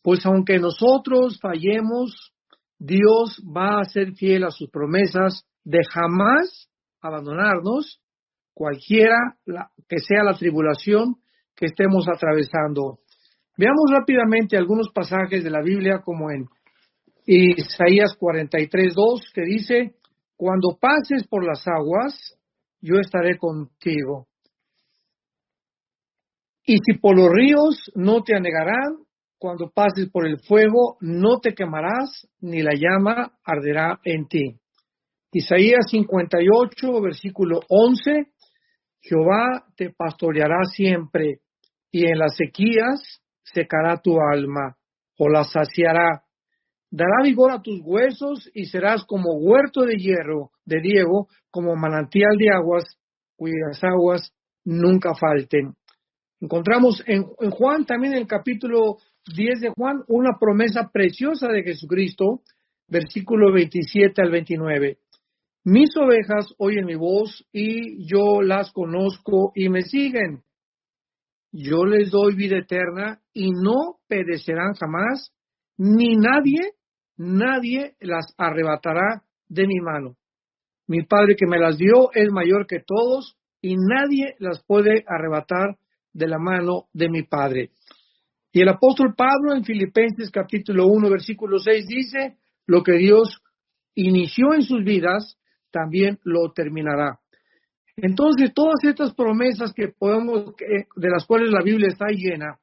Pues aunque nosotros fallemos, Dios va a ser fiel a sus promesas de jamás abandonarnos, cualquiera que sea la tribulación que estemos atravesando. Veamos rápidamente algunos pasajes de la Biblia, como en Isaías 43:2, que dice: cuando pases por las aguas, yo estaré contigo. Y si por los ríos, no te anegarán. Cuando pases por el fuego, no te quemarás, ni la llama arderá en ti. Isaías 58, versículo 11. Jehová te pastoreará siempre, y en las sequías secará tu alma, o la saciará. Dará vigor a tus huesos, y serás como huerto de hierro, de riego, como manantial de aguas, cuyas aguas nunca falten. Encontramos en Juan, también en el capítulo 10 de Juan, una promesa preciosa de Jesucristo, versículo 27 al 29. Mis ovejas oyen mi voz, y yo las conozco y me siguen. Yo les doy vida eterna, y no perecerán jamás, ni nadie las arrebatará de mi mano. Mi Padre que me las dio es mayor que todos, y nadie las puede arrebatar de la mano de mi Padre. Y el apóstol Pablo en Filipenses capítulo 1, versículo 6 dice: lo que Dios inició en sus vidas, también lo terminará. Entonces, todas estas promesas de las cuales la Biblia está llena,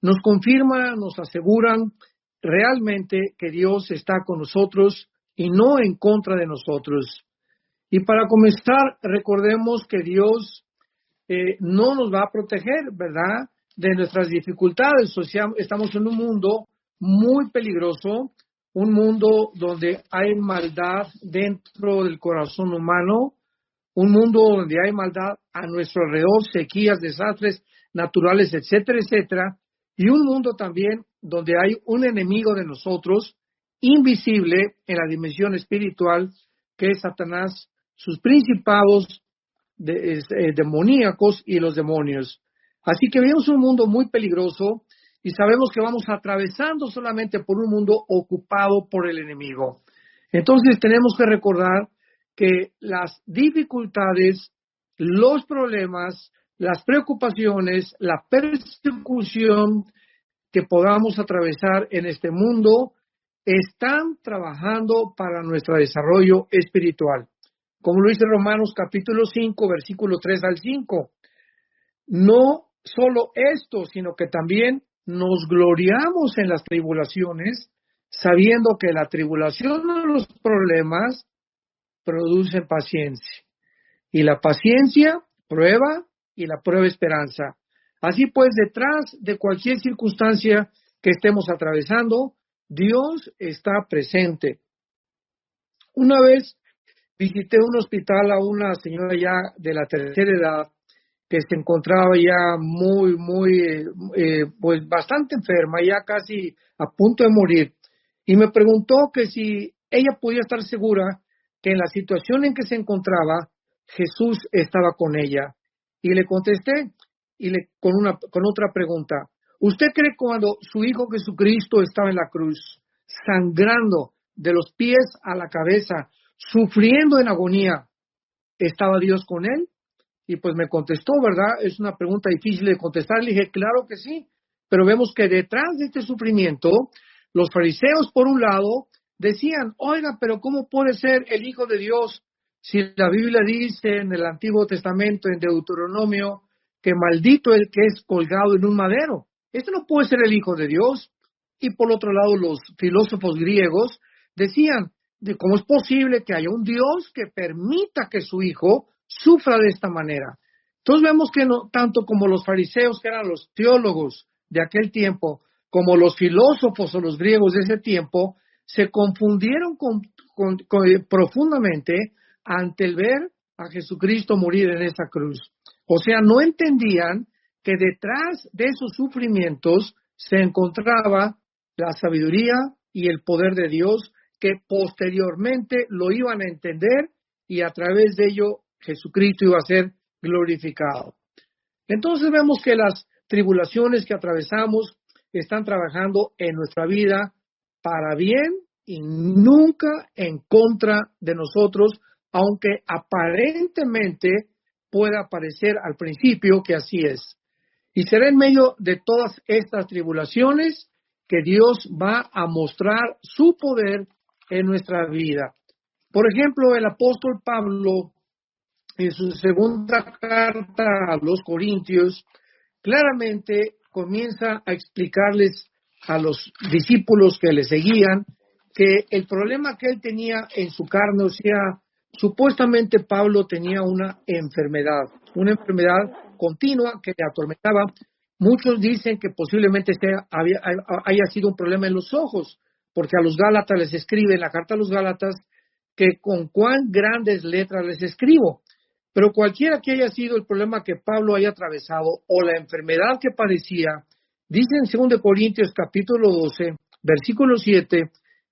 nos confirman, nos aseguran realmente que Dios está con nosotros y no en contra de nosotros. Y para comenzar, recordemos que Dios no nos va a proteger, ¿verdad?, de nuestras dificultades. O sea, estamos en un mundo muy peligroso, un mundo donde hay maldad dentro del corazón humano, un mundo donde hay maldad a nuestro alrededor, sequías, desastres naturales, etcétera, etcétera, y un mundo también donde hay un enemigo de nosotros, invisible en la dimensión espiritual, que es Satanás, sus principados demoníacos y los demonios. Así que vemos un mundo muy peligroso y sabemos que vamos atravesando solamente por un mundo ocupado por el enemigo. Entonces tenemos que recordar que las dificultades, los problemas, las preocupaciones, la persecución que podamos atravesar en este mundo están trabajando para nuestro desarrollo espiritual. Como lo dice Romanos capítulo 5, versículo 3 al 5. No solo esto, sino que también nos gloriamos en las tribulaciones, sabiendo que la tribulación de los problemas produce paciencia. Y la paciencia, prueba, y la prueba, esperanza. Así pues, detrás de cualquier circunstancia que estemos atravesando, Dios está presente. Una vez visité un hospital a una señora ya de la tercera edad que se encontraba ya pues bastante enferma, ya casi a punto de morir. Y me preguntó que si ella podía estar segura que en la situación en que se encontraba, Jesús estaba con ella. Y le contesté con otra pregunta. ¿Usted cree cuando su Hijo Jesucristo estaba en la cruz, sangrando de los pies a la cabeza, sufriendo en agonía, estaba Dios con él? Y pues me contestó, ¿verdad? Es una pregunta difícil de contestar. Le dije, claro que sí, pero vemos que detrás de este sufrimiento, los fariseos, por un lado, decían, oiga, pero ¿cómo puede ser el Hijo de Dios si la Biblia dice en el Antiguo Testamento, en Deuteronomio, que maldito el que es colgado en un madero? Este no puede ser el Hijo de Dios. Y por otro lado, los filósofos griegos decían, ¿cómo es posible que haya un Dios que permita que su Hijo sufra de esta manera? Entonces vemos que no, tanto como los fariseos, que eran los teólogos de aquel tiempo, como los filósofos o los griegos de ese tiempo, se confundieron profundamente ante el ver a Jesucristo morir en esa cruz. O sea, no entendían que detrás de esos sufrimientos se encontraba la sabiduría y el poder de Dios, que posteriormente lo iban a entender, y a través de ello Jesucristo iba a ser glorificado. Entonces vemos que las tribulaciones que atravesamos están trabajando en nuestra vida para bien y nunca en contra de nosotros, aunque aparentemente pueda parecer al principio que así es. Y será en medio de todas estas tribulaciones que Dios va a mostrar su poder en nuestra vida. Por ejemplo, el apóstol Pablo, en su segunda carta a los Corintios, claramente comienza a explicarles a los discípulos que le seguían que el problema que él tenía en su carne, o sea, supuestamente Pablo tenía una enfermedad continua que le atormentaba. Muchos dicen que posiblemente haya sido un problema en los ojos, porque a los Gálatas les escribe en la carta a los Gálatas que con cuán grandes letras les escribo. Pero cualquiera que haya sido el problema que Pablo haya atravesado o la enfermedad que padecía, dice en 2 Corintios capítulo 12, versículo 7,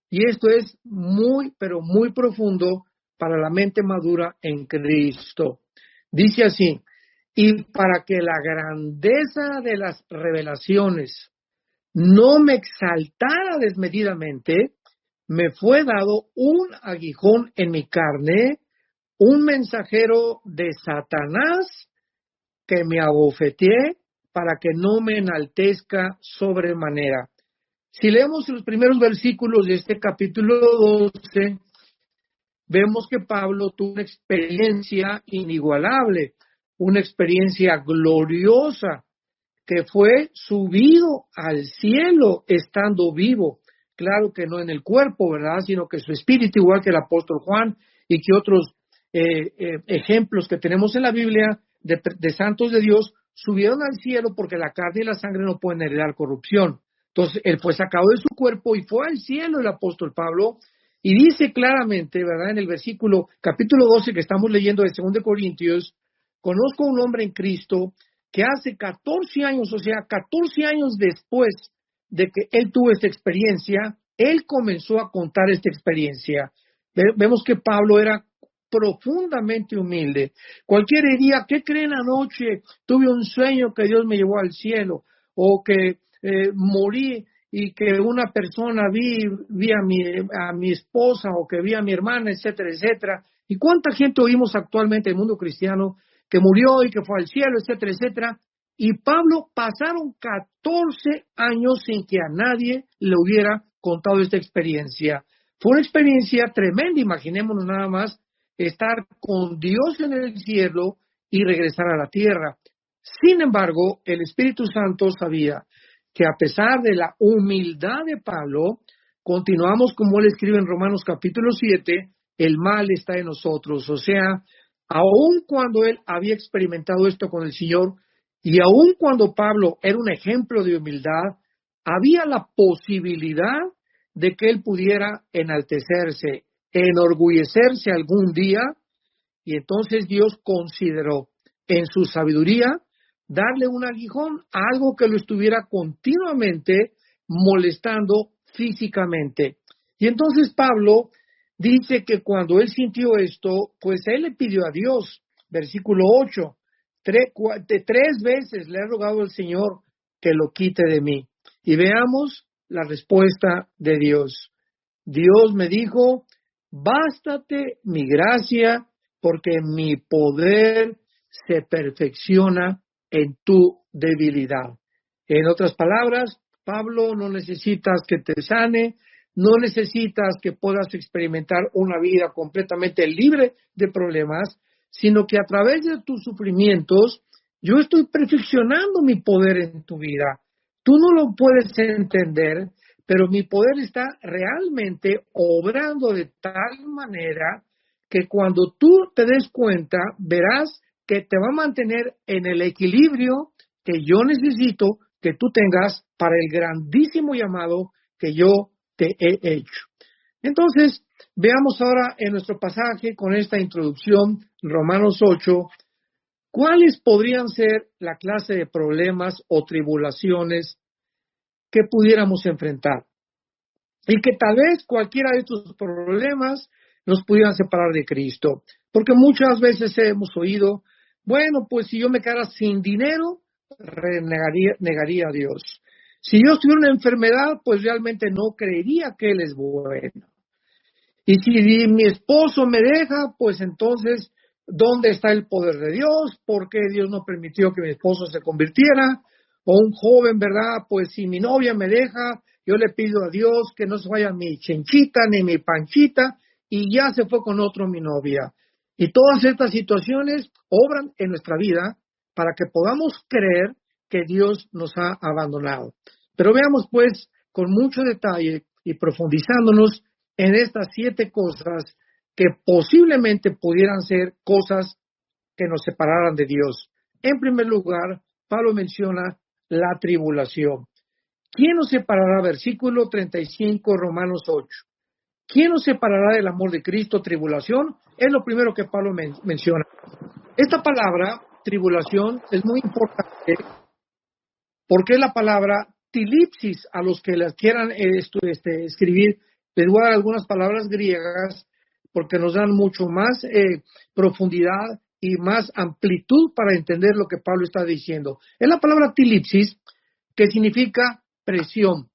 y esto es muy, pero muy profundo para la mente madura en Cristo. Dice así: y para que la grandeza de las revelaciones no me exaltara desmedidamente, me fue dado un aguijón en mi carne, un mensajero de Satanás que me abofeteé para que no me enaltezca sobremanera. Si leemos los primeros versículos de este capítulo 12, vemos que Pablo tuvo una experiencia inigualable, una experiencia gloriosa, que fue subido al cielo estando vivo. Claro que no en el cuerpo, ¿verdad? Sino que su espíritu, igual que el apóstol Juan y que otros ejemplos que tenemos en la Biblia de santos de Dios, subieron al cielo porque la carne y la sangre no pueden heredar corrupción. Entonces, él fue sacado de su cuerpo y fue al cielo el apóstol Pablo, y dice claramente, ¿verdad? En el capítulo 12 que estamos leyendo de 2 Corintios, conozco a un hombre en Cristo que hace 14 años, o sea, 14 años después de que él tuvo esta experiencia, él comenzó a contar esta experiencia. Vemos que Pablo era profundamente humilde. Cualquiera diría: ¿qué creen anoche? Tuve un sueño que Dios me llevó al cielo, o que morí y que una persona vi a mi esposa, o que vi a mi hermana, etcétera, etcétera. ¿Y cuánta gente oímos actualmente en el mundo cristiano que murió y que fue al cielo, etcétera, etcétera? Y Pablo pasaron 14 años sin que a nadie le hubiera contado esta experiencia. Fue una experiencia tremenda. Imaginémonos nada más estar con Dios en el cielo y regresar a la tierra. Sin embargo, el Espíritu Santo sabía que a pesar de la humildad de Pablo, continuamos como él escribe en Romanos capítulo 7, el mal está en nosotros. O sea, aun cuando él había experimentado esto con el Señor, y aun cuando Pablo era un ejemplo de humildad, había la posibilidad de que él pudiera enaltecerse, enorgullecerse algún día, y entonces Dios consideró en su sabiduría darle un aguijón a algo que lo estuviera continuamente molestando físicamente. Y entonces Pablo dice que cuando él sintió esto, pues él le pidió a Dios, versículo 8, tres veces le ha rogado al Señor que lo quite de mí. Y veamos la respuesta de Dios. Dios me dijo: bástate mi gracia, porque mi poder se perfecciona en tu debilidad. En otras palabras, Pablo, no necesitas que te sane, no necesitas que puedas experimentar una vida completamente libre de problemas, sino que a través de tus sufrimientos, yo estoy perfeccionando mi poder en tu vida. Tú no lo puedes entender, pero mi poder está realmente obrando de tal manera que cuando tú te des cuenta, verás que te va a mantener en el equilibrio que yo necesito que tú tengas para el grandísimo llamado que yo te he hecho. Entonces, veamos ahora en nuestro pasaje con esta introducción, Romanos 8, cuáles podrían ser la clase de problemas o tribulaciones que pudiéramos enfrentar. Y que tal vez cualquiera de estos problemas nos pudieran separar de Cristo. Porque muchas veces hemos oído: bueno, pues si yo me quedara sin dinero, negaría a Dios. Si yo tuviera una enfermedad, pues realmente no creería que Él es bueno. Y si mi esposo me deja, pues entonces, ¿dónde está el poder de Dios? ¿Por qué Dios no permitió que mi esposo se convirtiera? O un joven, ¿verdad? Pues si mi novia me deja, yo le pido a Dios que no se vaya mi chenchita ni mi panchita, y ya se fue con otro mi novia. Y todas estas situaciones obran en nuestra vida para que podamos creer que Dios nos ha abandonado. Pero veamos pues con mucho detalle y profundizándonos en estas 7 cosas que posiblemente pudieran ser cosas que nos separaran de Dios. En primer lugar, Pablo menciona la tribulación. ¿Quién nos separará? Versículo 35, Romanos 8. ¿Quién nos separará del amor de Cristo? Tribulación. Es lo primero que Pablo menciona. Esta palabra, tribulación, es muy importante porque es la palabra tilipsis. A los que las quieran escribir, les voy a dar algunas palabras griegas porque nos dan mucho más profundidad y más amplitud para entender lo que Pablo está diciendo. Es la palabra tilipsis, que significa presión.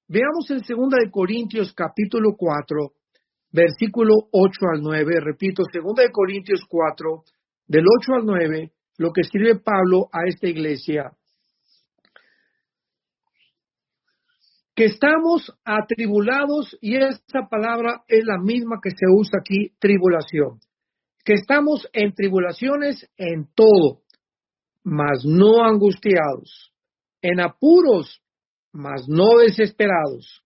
Veamos en 2 de Corintios capítulo 4, versículo 8 al 9. Repito, 2 de Corintios 4, del 8 al 9, lo que escribe Pablo a esta iglesia. Que estamos atribulados, y esta palabra es la misma que se usa aquí, tribulación. Que estamos en tribulaciones en todo, mas no angustiados, en apuros, mas no desesperados,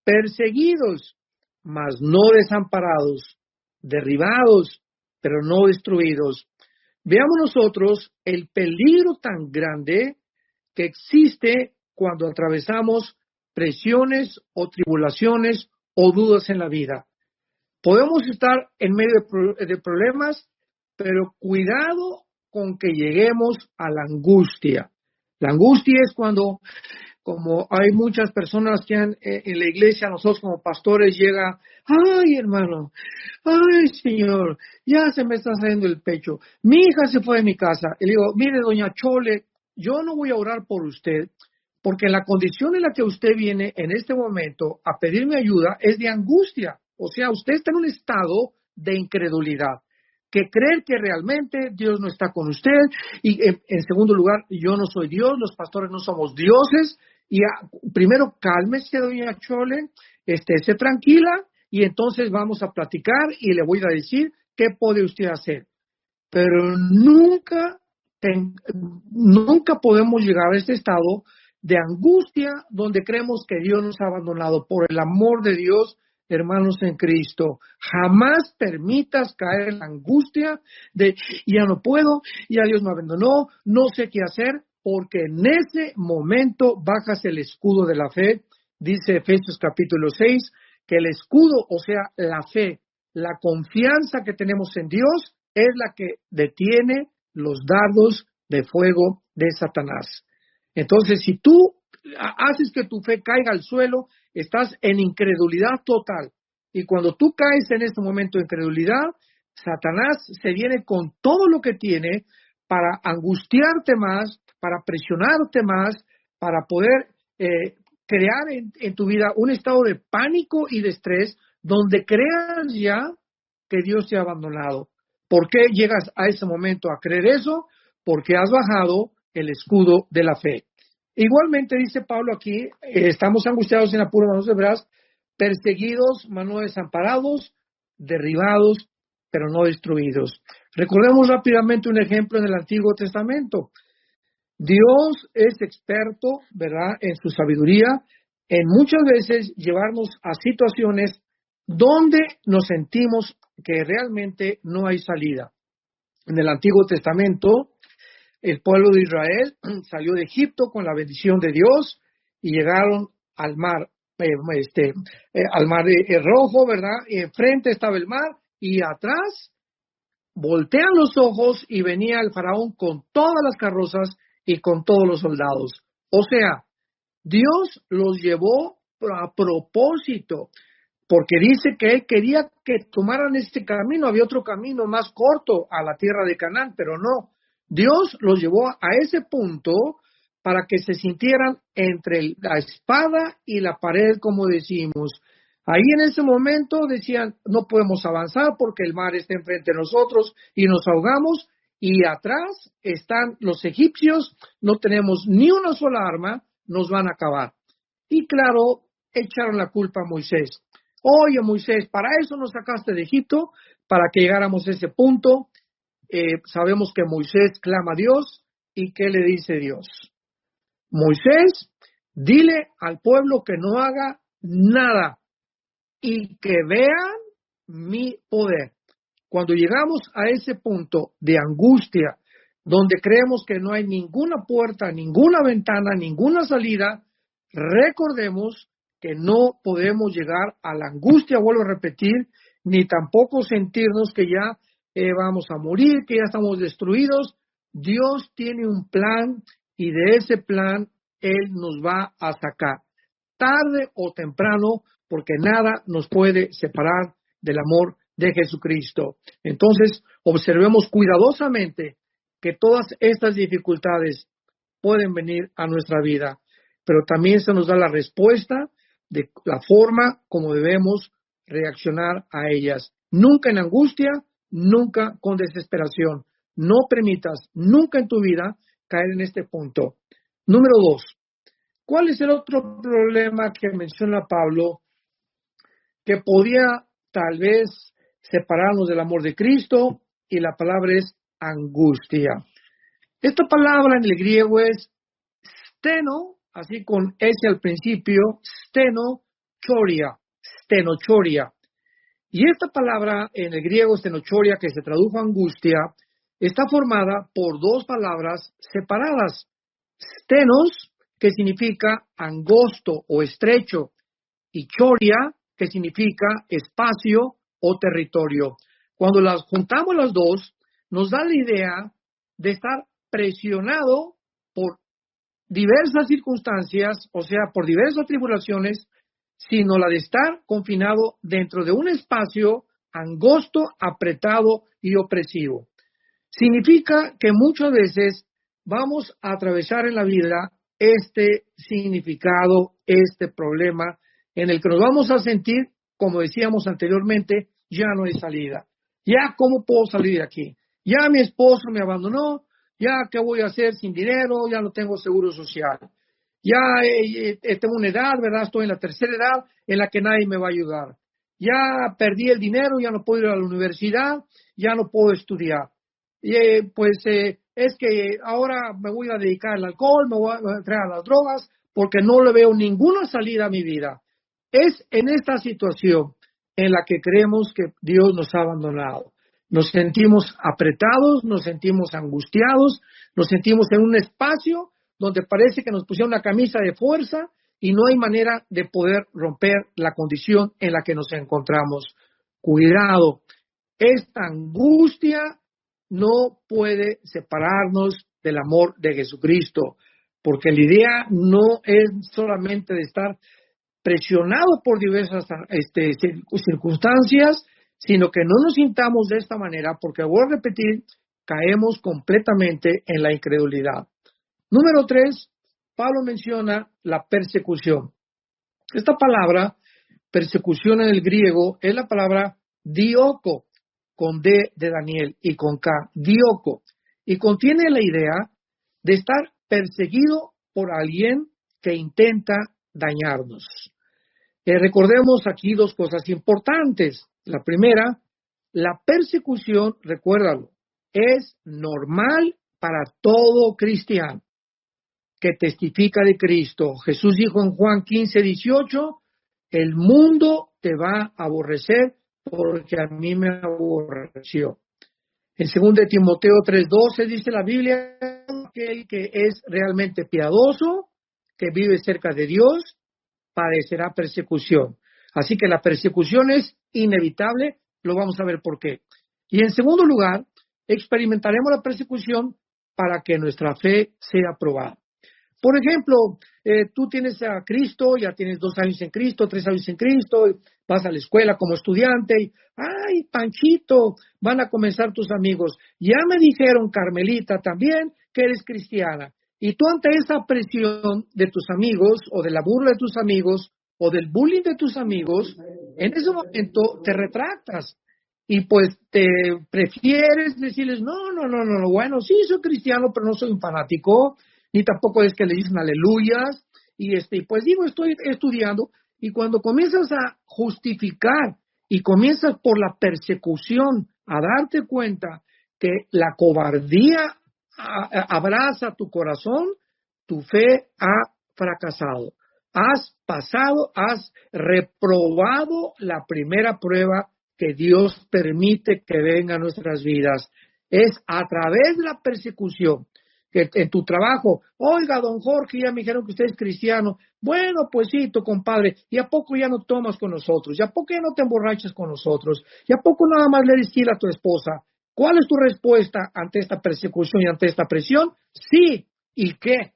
perseguidos, mas no desamparados, derribados, pero no destruidos. Veamos nosotros el peligro tan grande que existe cuando atravesamos presiones o tribulaciones o dudas en la vida. Podemos estar en medio de problemas, pero cuidado con que lleguemos a la angustia. La angustia es cuando, como hay muchas personas que en la iglesia, nosotros como pastores llega, ay hermano, ay señor, ya se me está saliendo el pecho, mi hija se fue de mi casa. Y le digo, mire doña Chole, yo no voy a orar por usted, porque la condición en la que usted viene en este momento a pedirme ayuda es de angustia. O sea, usted está en un estado de incredulidad, que creer que realmente Dios no está con usted. Y en segundo lugar, yo no soy Dios, los pastores no somos dioses. Y primero, cálmese, doña Chole, estése tranquila, y entonces vamos a platicar y le voy a decir qué puede usted hacer. Pero nunca podemos llegar a este estado de angustia donde creemos que Dios nos ha abandonado. Por el amor de Dios, hermanos en Cristo, jamás permitas caer en la angustia de ya no puedo, ya Dios me abandonó, no sé qué hacer, porque en ese momento bajas el escudo de la fe. Dice Efesios capítulo 6 que el escudo, o sea, la fe, la confianza que tenemos en Dios es la que detiene los dardos de fuego de Satanás. Entonces, si tú haces que tu fe caiga al suelo, estás en incredulidad total. Y cuando tú caes en este momento de incredulidad, Satanás se viene con todo lo que tiene para angustiarte más, para presionarte más, para poder crear en tu vida un estado de pánico y de estrés donde creas ya que Dios te ha abandonado. ¿Por qué llegas a ese momento a creer eso? Porque has bajado el escudo de la fe. Igualmente dice Pablo aquí, estamos angustiados en apuro, manos de brazos, perseguidos, mas no desamparados, derribados, pero no destruidos. Recordemos rápidamente un ejemplo en el Antiguo Testamento. Dios es experto, ¿verdad?, en su sabiduría, en muchas veces llevarnos a situaciones donde nos sentimos que realmente no hay salida. En el Antiguo Testamento, el pueblo de Israel salió de Egipto con la bendición de Dios y llegaron al mar, al mar rojo, ¿verdad? Y enfrente estaba el mar y atrás voltean los ojos y venía el faraón con todas las carrozas y con todos los soldados. O sea, Dios los llevó a propósito, porque dice que Él quería que tomaran este camino. Había otro camino más corto a la tierra de Canaán, pero no. Dios los llevó a ese punto para que se sintieran entre la espada y la pared, como decimos. Ahí en ese momento decían, no podemos avanzar porque el mar está enfrente de nosotros y nos ahogamos, y atrás están los egipcios, no tenemos ni una sola arma, nos van a acabar. Y claro, echaron la culpa a Moisés. Oye, Moisés, para eso nos sacaste de Egipto, para que llegáramos a ese punto. Sabemos que Moisés clama a Dios, ¿y qué le dice Dios? Moisés, dile al pueblo que no haga nada y que vean mi poder. Cuando llegamos a ese punto de angustia, donde creemos que no hay ninguna puerta, ninguna ventana, ninguna salida, recordemos que no podemos llegar a la angustia, vuelvo a repetir, ni tampoco sentirnos que ya vamos a morir, que ya estamos destruidos. Dios tiene un plan y de ese plan Él nos va a sacar, tarde o temprano, porque nada nos puede separar del amor de Jesucristo. Entonces, observemos cuidadosamente que todas estas dificultades pueden venir a nuestra vida, pero también se nos da la respuesta de la forma como debemos reaccionar a ellas. Nunca en angustia, nunca con desesperación. No permitas nunca en tu vida caer en este punto. Número 2. ¿Cuál es el otro problema que menciona Pablo que podía tal vez separarnos del amor de Cristo? Y la palabra es angustia. Esta palabra en el griego es steno, así con S al principio, stenochoria. Y esta palabra en el griego stenochoria, que se tradujo angustia, está formada por dos palabras separadas. Stenos, que significa angosto o estrecho, y choria, que significa espacio o territorio. Cuando las juntamos las dos, nos da la idea de estar presionado por diversas circunstancias, o sea, por diversas tribulaciones, sino la de estar confinado dentro de un espacio angosto, apretado y opresivo. Significa que muchas veces vamos a atravesar en la vida este significado, este problema, en el que nos vamos a sentir, como decíamos anteriormente, ya no hay salida. Ya, ¿cómo puedo salir de aquí? Ya mi esposo me abandonó, ya, ¿qué voy a hacer sin dinero? Ya no tengo seguro social. Ya tengo una edad, ¿verdad? Estoy en la tercera edad en la que nadie me va a ayudar. Ya perdí el dinero, ya no puedo ir a la universidad, ya no puedo estudiar. Es que ahora me voy a dedicar al alcohol, me voy a entrar a las drogas, porque no le veo ninguna salida a mi vida. Es en esta situación en la que creemos que Dios nos ha abandonado. Nos sentimos apretados, nos sentimos angustiados, nos sentimos en un espacio donde parece que nos pusieron una camisa de fuerza y no hay manera de poder romper la condición en la que nos encontramos. Cuidado, esta angustia no puede separarnos del amor de Jesucristo, porque la idea no es solamente de estar presionado por diversas circunstancias, sino que no nos sintamos de esta manera, porque voy a repetir, caemos completamente en la incredulidad. Número 3, Pablo menciona la persecución. Esta palabra, persecución en el griego, es la palabra dioko, con D de Daniel y con K, dioko, y contiene la idea de estar perseguido por alguien que intenta dañarnos. Recordemos aquí dos cosas importantes. La primera, la persecución, recuérdalo, es normal para todo cristiano que testifica de Cristo. Jesús dijo en Juan 15:18, el mundo te va a aborrecer porque a mí me aborreció. En 2 Timoteo 3:12 dice la Biblia, aquel que es realmente piadoso, que vive cerca de Dios, padecerá persecución. Así que la persecución es inevitable, lo vamos a ver por qué. Y en segundo lugar, experimentaremos la persecución para que nuestra fe sea probada. Por ejemplo, tú tienes a Cristo, ya tienes 2 años en Cristo, 3 años en Cristo, vas a la escuela como estudiante y, ¡ay, Panchito! Van a comenzar tus amigos. Ya me dijeron, Carmelita, también que eres cristiana. Y tú ante esa presión de tus amigos o de la burla de tus amigos o del bullying de tus amigos, en ese momento te retractas y pues te prefieres decirles, no, bueno, sí soy cristiano, pero no soy un fanático, ni tampoco es que le dicen aleluyas, y pues digo, estoy estudiando, y cuando comienzas a justificar y comienzas por la persecución a darte cuenta que la cobardía abraza tu corazón, tu fe ha fracasado. Has pasado, has reprobado la primera prueba que Dios permite que venga a nuestras vidas. Es a través de la persecución que en tu trabajo, oiga, don Jorge, ya me dijeron que usted es cristiano. Bueno, pues sí, tu compadre, ¿y a poco ya no tomas con nosotros? ¿Y a poco ya no te emborrachas con nosotros? ¿Y a poco nada más le eres fiel a tu esposa? ¿Cuál es tu respuesta ante esta persecución y ante esta presión? Sí, ¿y qué?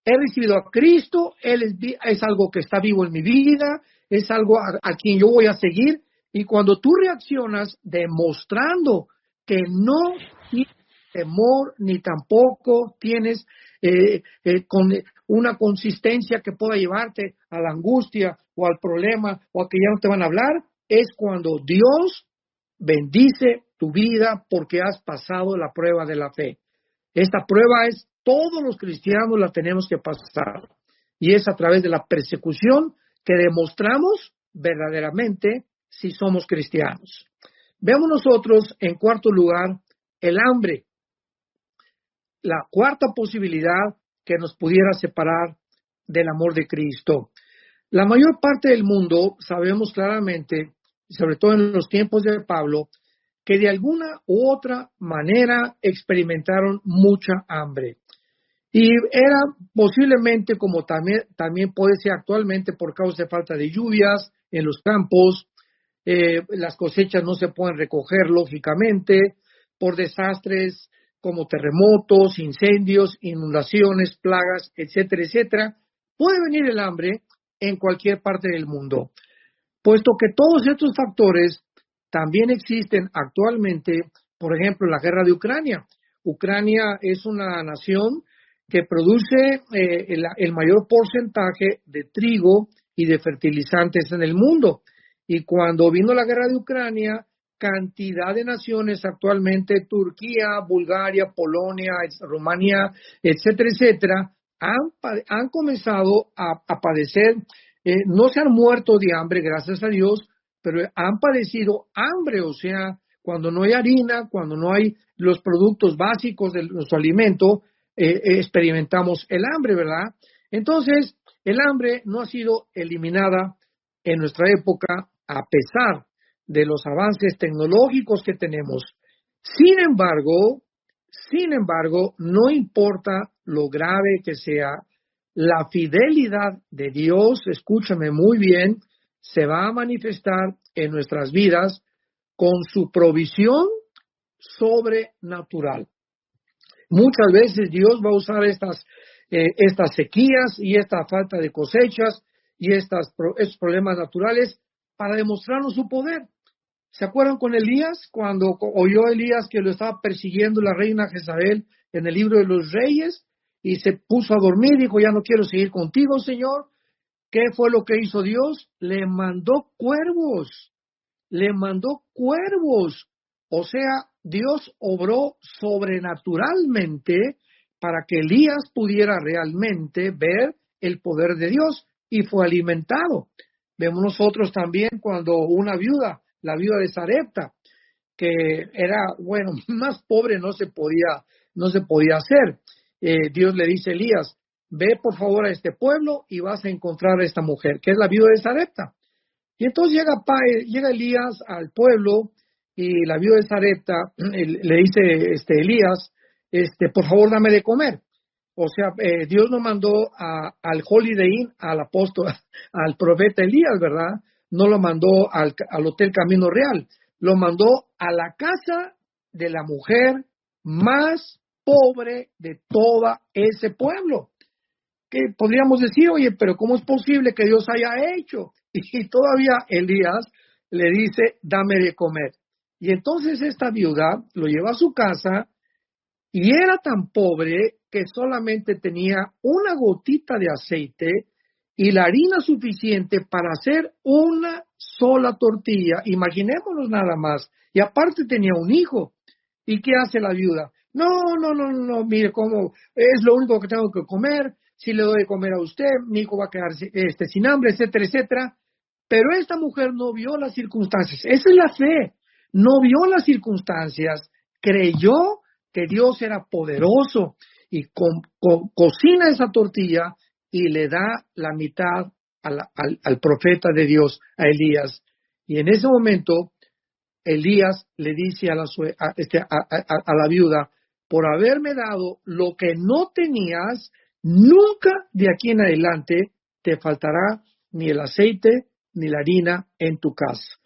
He recibido a Cristo, Él es algo que está vivo en mi vida, es algo a quien yo voy a seguir. Y cuando tú reaccionas demostrando que no tienes temor ni tampoco tienes con una consistencia que pueda llevarte a la angustia o al problema o a que ya no te van a hablar, es cuando Dios bendice tu vida porque has pasado la prueba de la fe. Esta prueba todos los cristianos la tenemos que pasar y es a través de la persecución que demostramos verdaderamente si somos cristianos. Veamos nosotros, en cuarto lugar, el hambre. La cuarta posibilidad que nos pudiera separar del amor de Cristo. La mayor parte del mundo sabemos claramente, sobre todo en los tiempos de Pablo, que de alguna u otra manera experimentaron mucha hambre. Y era posiblemente, como también puede ser actualmente, por causa de falta de lluvias en los campos, las cosechas no se pueden recoger, lógicamente, por desastres como terremotos, incendios, inundaciones, plagas, etcétera, etcétera. Puede venir el hambre en cualquier parte del mundo, puesto que todos estos factores también existen actualmente, por ejemplo, en la guerra de Ucrania. Ucrania es una nación que produce el mayor porcentaje de trigo y de fertilizantes en el mundo. Y cuando vino la guerra de Ucrania, cantidad de naciones actualmente, Turquía, Bulgaria, Polonia, Rumanía, etcétera, etcétera, han comenzado a padecer, no se han muerto de hambre, gracias a Dios, pero han padecido hambre, o sea, cuando no hay harina, cuando no hay los productos básicos de nuestro alimento, experimentamos el hambre, ¿verdad? Entonces, el hambre no ha sido eliminada en nuestra época a pesar de los avances tecnológicos que tenemos. Sin embargo, no importa lo grave que sea, la fidelidad de Dios, escúchame muy bien, se va a manifestar en nuestras vidas con su provisión sobrenatural. Muchas veces Dios va a usar estas sequías y esta falta de cosechas y estos problemas naturales para demostrarnos su poder. ¿Se acuerdan con Elías? Cuando oyó Elías que lo estaba persiguiendo la reina Jezabel en el libro de los Reyes y se puso a dormir, dijo, ya no quiero seguir contigo, Señor. ¿Qué fue lo que hizo Dios? Le mandó cuervos. O sea, Dios obró sobrenaturalmente para que Elías pudiera realmente ver el poder de Dios y fue alimentado. Vemos nosotros también cuando una viuda, la viuda de Sarepta, que era, bueno, más pobre no se podía hacer. Dios le dice a Elías, ve por favor a este pueblo y vas a encontrar a esta mujer, que es la viuda de Sarepta. Y entonces llega Elías al pueblo y la viuda de Sarepta le dice Elías, por favor dame de comer. O sea, Dios no mandó al Holiday Inn, al apóstol, al profeta Elías, ¿verdad? No lo mandó al Hotel Camino Real, lo mandó a la casa de la mujer más pobre de todo ese pueblo. Que podríamos decir, oye, pero ¿cómo es posible que Dios haya hecho? Y todavía Elías le dice, dame de comer. Y entonces esta viuda lo lleva a su casa y era tan pobre que solamente tenía una gotita de aceite y la harina suficiente para hacer una sola tortilla. Imaginémonos nada más. Y aparte tenía un hijo. ¿Y qué hace la viuda? No, no, no, no, mire cómo es lo único que tengo que comer. Si le doy de comer a usted, mi hijo va a quedar sin hambre, etcétera, etcétera. Pero esta mujer no vio las circunstancias. Esa es la fe. No vio las circunstancias. Creyó que Dios era poderoso y cocina esa tortilla y le da la mitad al profeta de Dios, a Elías. Y en ese momento, Elías le dice a la viuda, por haberme dado lo que no tenías, nunca de aquí en adelante te faltará ni el aceite ni la harina en tu casa.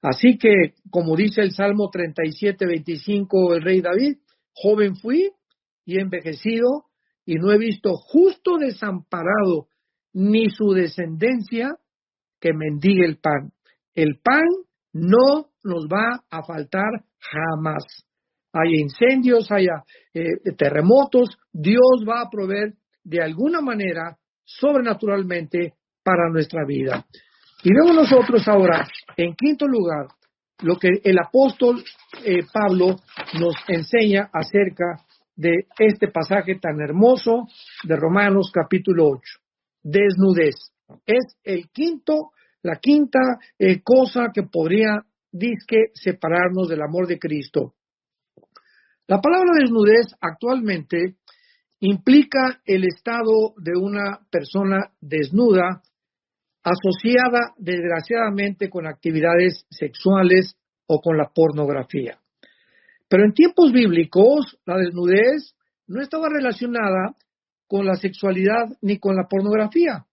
Así que, como dice el Salmo 37:25, el rey David, joven fui y envejecido, y no he visto justo desamparado, ni su descendencia que mendigue el pan. El pan no nos va a faltar jamás. Haya incendios, haya terremotos, Dios va a proveer de alguna manera, sobrenaturalmente, para nuestra vida. Y vemos nosotros ahora, en quinto lugar, lo que el apóstol Pablo nos enseña acerca de este pasaje tan hermoso de Romanos capítulo 8. Desnudez. Es la quinta cosa que podría, separarnos del amor de Cristo. La palabra desnudez actualmente implica el estado de una persona desnuda asociada desgraciadamente con actividades sexuales o con la pornografía. Pero en tiempos bíblicos, la desnudez no estaba relacionada con la sexualidad ni con la pornografía.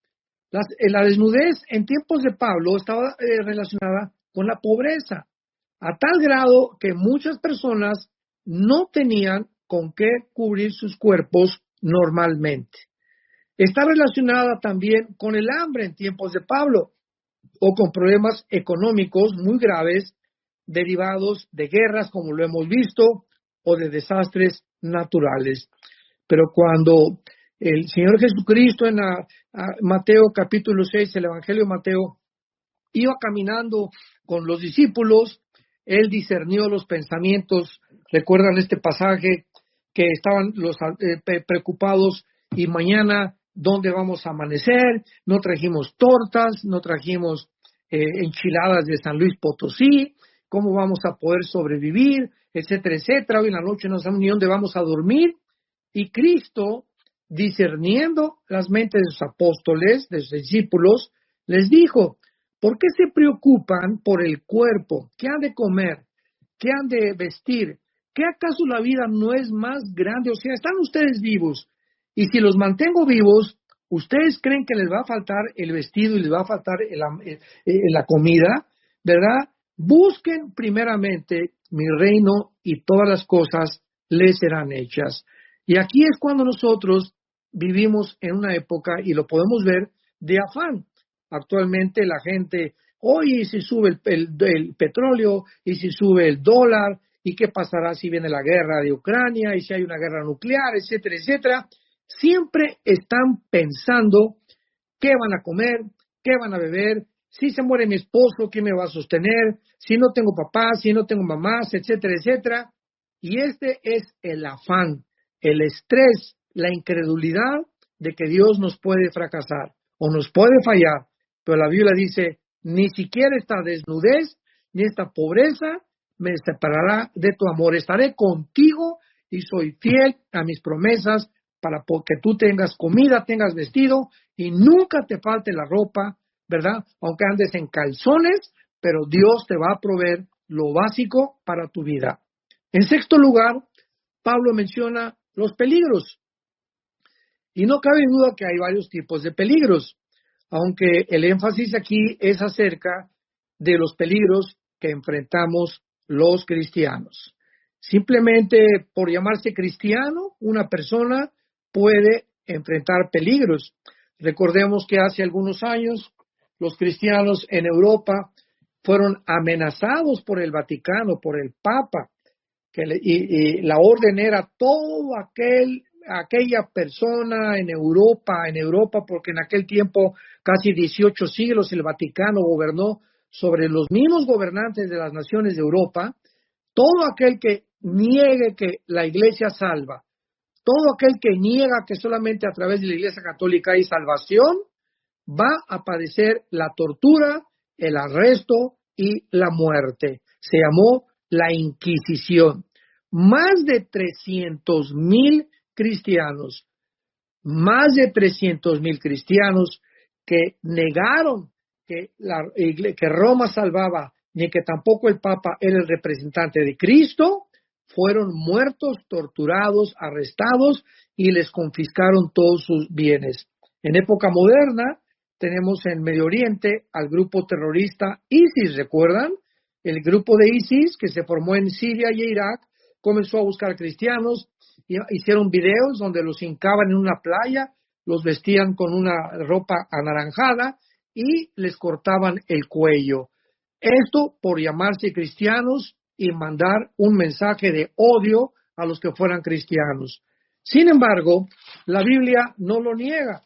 La desnudez en tiempos de Pablo estaba relacionada con la pobreza, a tal grado que muchas personas no tenían con qué cubrir sus cuerpos normalmente. Está relacionada también con el hambre en tiempos de Pablo o con problemas económicos muy graves derivados de guerras, como lo hemos visto, o de desastres naturales. Pero cuando el Señor Jesucristo en Mateo capítulo 6, el Evangelio de Mateo, iba caminando con los discípulos, Él discernió los pensamientos. ¿Recuerdan este pasaje? Que estaban los preocupados, y mañana, ¿dónde vamos a amanecer? No trajimos tortas, no trajimos enchiladas de San Luis Potosí, ¿cómo vamos a poder sobrevivir? Etcétera, etcétera. Hoy en la noche no sabemos ni dónde vamos a dormir. Y Cristo, discerniendo las mentes de sus apóstoles, de sus discípulos, les dijo, ¿por qué se preocupan por el cuerpo? ¿Qué han de comer? ¿Qué han de vestir? ¿Qué acaso la vida no es más grande? O sea, están ustedes vivos. Y si los mantengo vivos, ¿ustedes creen que les va a faltar el vestido y les va a faltar la comida? ¿Verdad? Busquen primeramente mi reino y todas las cosas les serán hechas. Y aquí es cuando nosotros vivimos en una época, y lo podemos ver, de afán. Actualmente la gente, oye, ¿y si sube el petróleo? ¿Y si sube el dólar? ¿Y qué pasará si viene la guerra de Ucrania? ¿Y si hay una guerra nuclear? Etcétera, etcétera. Siempre están pensando qué van a comer, qué van a beber, si se muere mi esposo, ¿quién me va a sostener? Si no tengo papás, si no tengo mamás, etcétera, etcétera. Y este es el afán, el estrés, la incredulidad de que Dios nos puede fracasar o nos puede fallar. Pero la Biblia dice, ni siquiera esta desnudez, ni esta pobreza me separará de tu amor. Estaré contigo y soy fiel a mis promesas para que tú tengas comida, tengas vestido y nunca te falte la ropa, ¿verdad? Aunque andes en calzones, pero Dios te va a proveer lo básico para tu vida. En sexto lugar, Pablo menciona los peligros. Y no cabe duda que hay varios tipos de peligros, aunque el énfasis aquí es acerca de los peligros que enfrentamos los cristianos. Simplemente por llamarse cristiano, una persona puede enfrentar peligros. Recordemos que hace algunos años los cristianos en Europa fueron amenazados por el Vaticano, por el Papa, y la orden era todo aquella persona en Europa, porque en aquel tiempo, casi 18 siglos, el Vaticano gobernó sobre los mismos gobernantes de las naciones de Europa. Todo aquel que niegue que la Iglesia salva, todo aquel que niega que solamente a través de la Iglesia Católica hay salvación, va a padecer la tortura, el arresto y la muerte. Se llamó la Inquisición. Más de 300,000 cristianos, que negaron que Roma salvaba, ni que tampoco el Papa era el representante de Cristo, fueron muertos, torturados, arrestados y les confiscaron todos sus bienes. En época moderna tenemos en Medio Oriente al grupo terrorista ISIS, ¿recuerdan? El grupo de ISIS que se formó en Siria y Irak comenzó a buscar cristianos, hicieron videos donde los hincaban en una playa, los vestían con una ropa anaranjada y les cortaban el cuello. Esto por llamarse cristianos y mandar un mensaje de odio a los que fueran cristianos. Sin embargo, la Biblia no lo niega.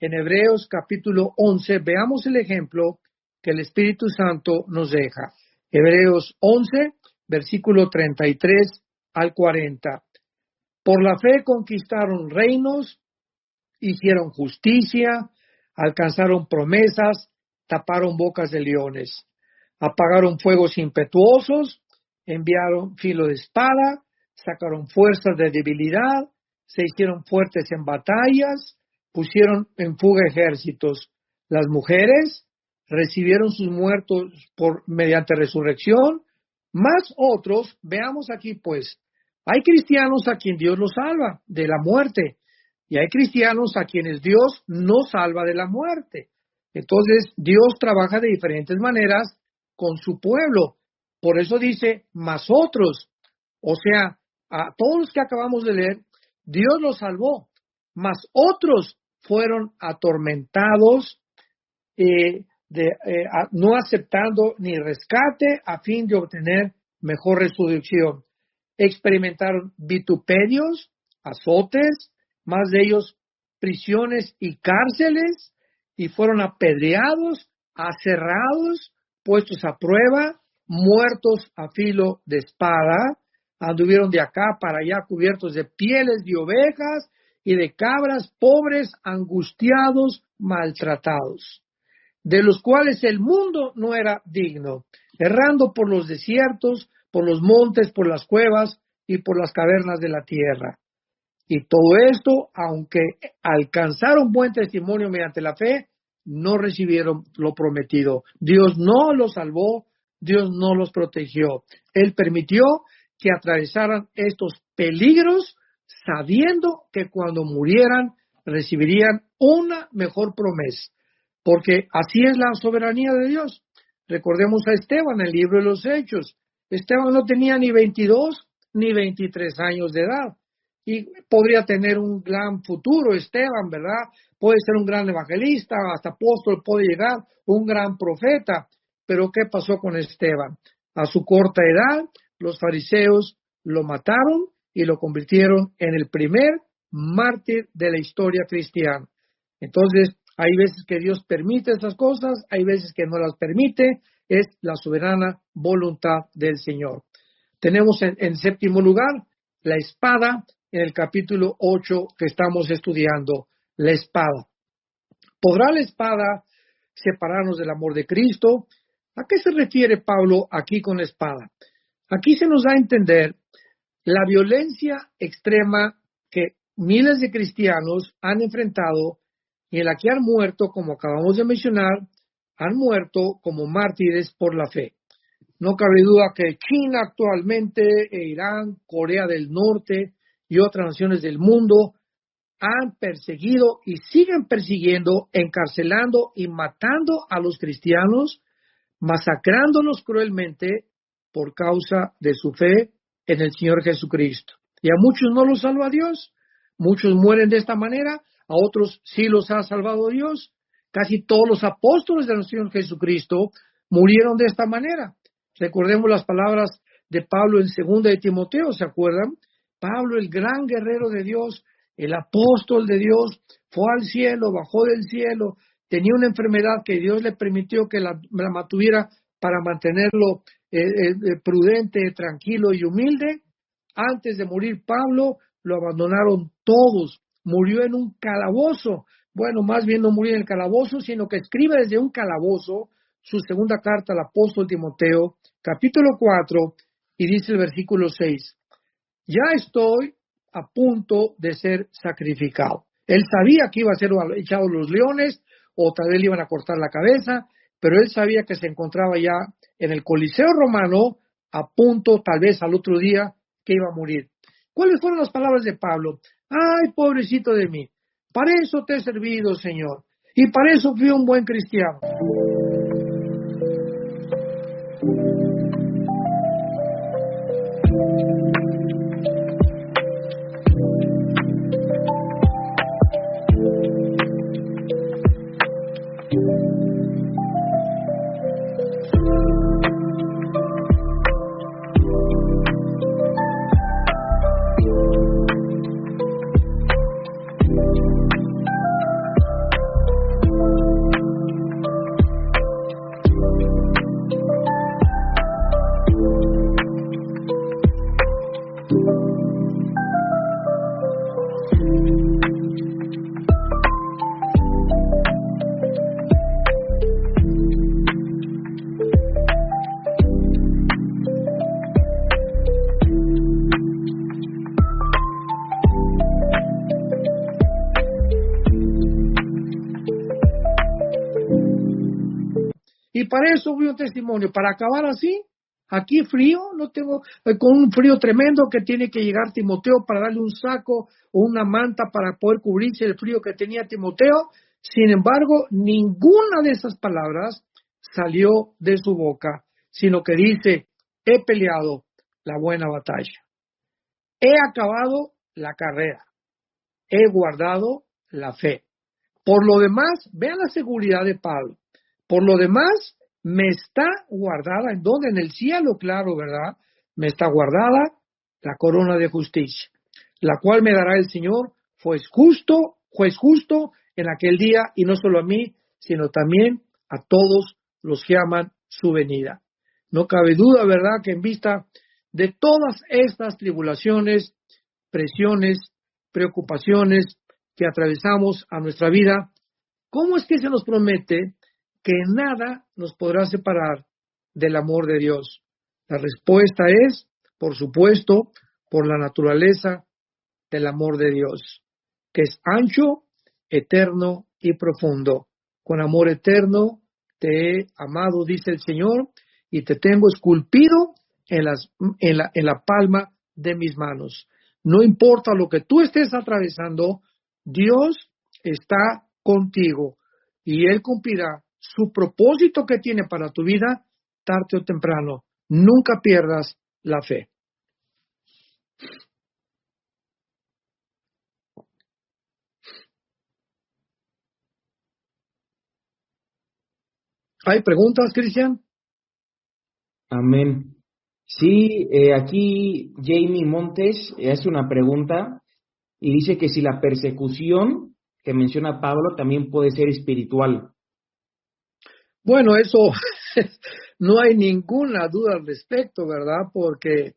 En Hebreos capítulo 11, veamos el ejemplo que el Espíritu Santo nos deja. Hebreos 11, versículo 33 al 40. Por la fe conquistaron reinos, hicieron justicia, alcanzaron promesas, taparon bocas de leones, apagaron fuegos impetuosos, enviaron filo de espada, sacaron fuerzas de debilidad, se hicieron fuertes en batallas, pusieron en fuga ejércitos. Las mujeres recibieron sus muertos mediante resurrección, más otros, veamos aquí pues, hay cristianos a quien Dios los salva de la muerte y hay cristianos a quienes Dios no salva de la muerte. Entonces, Dios trabaja de diferentes maneras con su pueblo. Por eso dice, más otros. O sea, a todos los que acabamos de leer, Dios los salvó, más otros fueron atormentados, no aceptando ni rescate a fin de obtener mejor resurrección. Experimentaron vituperios, azotes, más de ellos prisiones y cárceles, y fueron apedreados, aserrados, puestos a prueba, muertos a filo de espada, anduvieron de acá para allá cubiertos de pieles de ovejas y de cabras, pobres, angustiados, maltratados, de los cuales el mundo no era digno, errando por los desiertos, por los montes, por las cuevas y por las cavernas de la tierra. Y todo esto, aunque alcanzaron buen testimonio mediante la fe, no recibieron lo prometido. Dios no los salvó, Dios no los protegió. Él permitió que atravesaran estos peligros sabiendo que cuando murieran recibirían una mejor promesa, porque así es la soberanía de Dios. Recordemos a Esteban en el libro de los Hechos. Esteban no tenía ni 22 ni 23 años de edad y podría tener un gran futuro, Esteban, ¿verdad? Puede ser un gran evangelista, hasta apóstol puede llegar, un gran profeta. Pero ¿qué pasó con Esteban? A su corta edad, los fariseos lo mataron y lo convirtieron en el primer mártir de la historia cristiana. Entonces, hay veces que Dios permite esas cosas, hay veces que no las permite, es la soberana voluntad del Señor. Tenemos en séptimo lugar la espada en el capítulo 8 que estamos estudiando, la espada. ¿Podrá la espada separarnos del amor de Cristo? ¿A qué se refiere Pablo aquí con la espada? Aquí se nos da a entender la violencia extrema que miles de cristianos han enfrentado y en la que han muerto, como acabamos de mencionar, han muerto como mártires por la fe. No cabe duda que China actualmente, Irán, Corea del Norte y otras naciones del mundo han perseguido y siguen persiguiendo, encarcelando y matando a los cristianos, masacrándolos cruelmente por causa de su fe en el Señor Jesucristo. Y a muchos no los salva Dios, muchos mueren de esta manera, a otros sí los ha salvado Dios. Casi todos los apóstoles de nuestro Señor Jesucristo murieron de esta manera. Recordemos las palabras de Pablo en segunda de Timoteo, ¿se acuerdan? Pablo, el gran guerrero de Dios, el apóstol de Dios, fue al cielo, bajó del cielo, tenía una enfermedad que Dios le permitió que la mantuviera para mantenerlo prudente, tranquilo y humilde. Antes de morir Pablo, lo abandonaron todos, murió en un calabozo. Bueno, más bien no murió en el calabozo, sino que escribe desde un calabozo su segunda carta al apóstol Timoteo, capítulo 4, y dice el versículo 6, ya estoy a punto de ser sacrificado. Él sabía que iba a ser echado a los leones, o tal vez le iban a cortar la cabeza, pero él sabía que se encontraba ya en el Coliseo romano, a punto, tal vez al otro día, que iba a morir. ¿Cuáles fueron las palabras de Pablo? Ay, pobrecito de mí, para eso te he servido, Señor, y para eso fui un buen cristiano. Y para eso voy un testimonio, para acabar así, aquí frío, no tengo, con un frío tremendo que tiene que llegar Timoteo para darle un saco o una manta para poder cubrirse el frío que tenía Timoteo. Sin embargo, ninguna de esas palabras salió de su boca, sino que dice, he peleado la buena batalla, he acabado la carrera, he guardado la fe. Por lo demás, vean la seguridad de Pablo. Por lo demás, me está guardada, ¿en dónde? En el cielo, claro, ¿verdad? Me está guardada la corona de justicia, la cual me dará el Señor, juez justo en aquel día, y no solo a mí, sino también a todos los que aman su venida. No cabe duda, ¿verdad?, que en vista de todas estas tribulaciones, presiones, preocupaciones que atravesamos a nuestra vida, ¿cómo es que se nos promete que nada nos podrá separar del amor de Dios? La respuesta es, por supuesto, por la naturaleza del amor de Dios, que es ancho, eterno y profundo. Con amor eterno te he amado, dice el Señor, y te tengo esculpido en la palma de mis manos. No importa lo que tú estés atravesando, Dios está contigo y Él cumplirá su propósito que tiene para tu vida tarde o temprano. Nunca pierdas la fe. ¿Hay preguntas, Cristian? Amén. Sí, aquí Jamie Montes hace una pregunta y dice que si la persecución que menciona Pablo también puede ser espiritual. Bueno, eso no hay ninguna duda al respecto, ¿verdad? Porque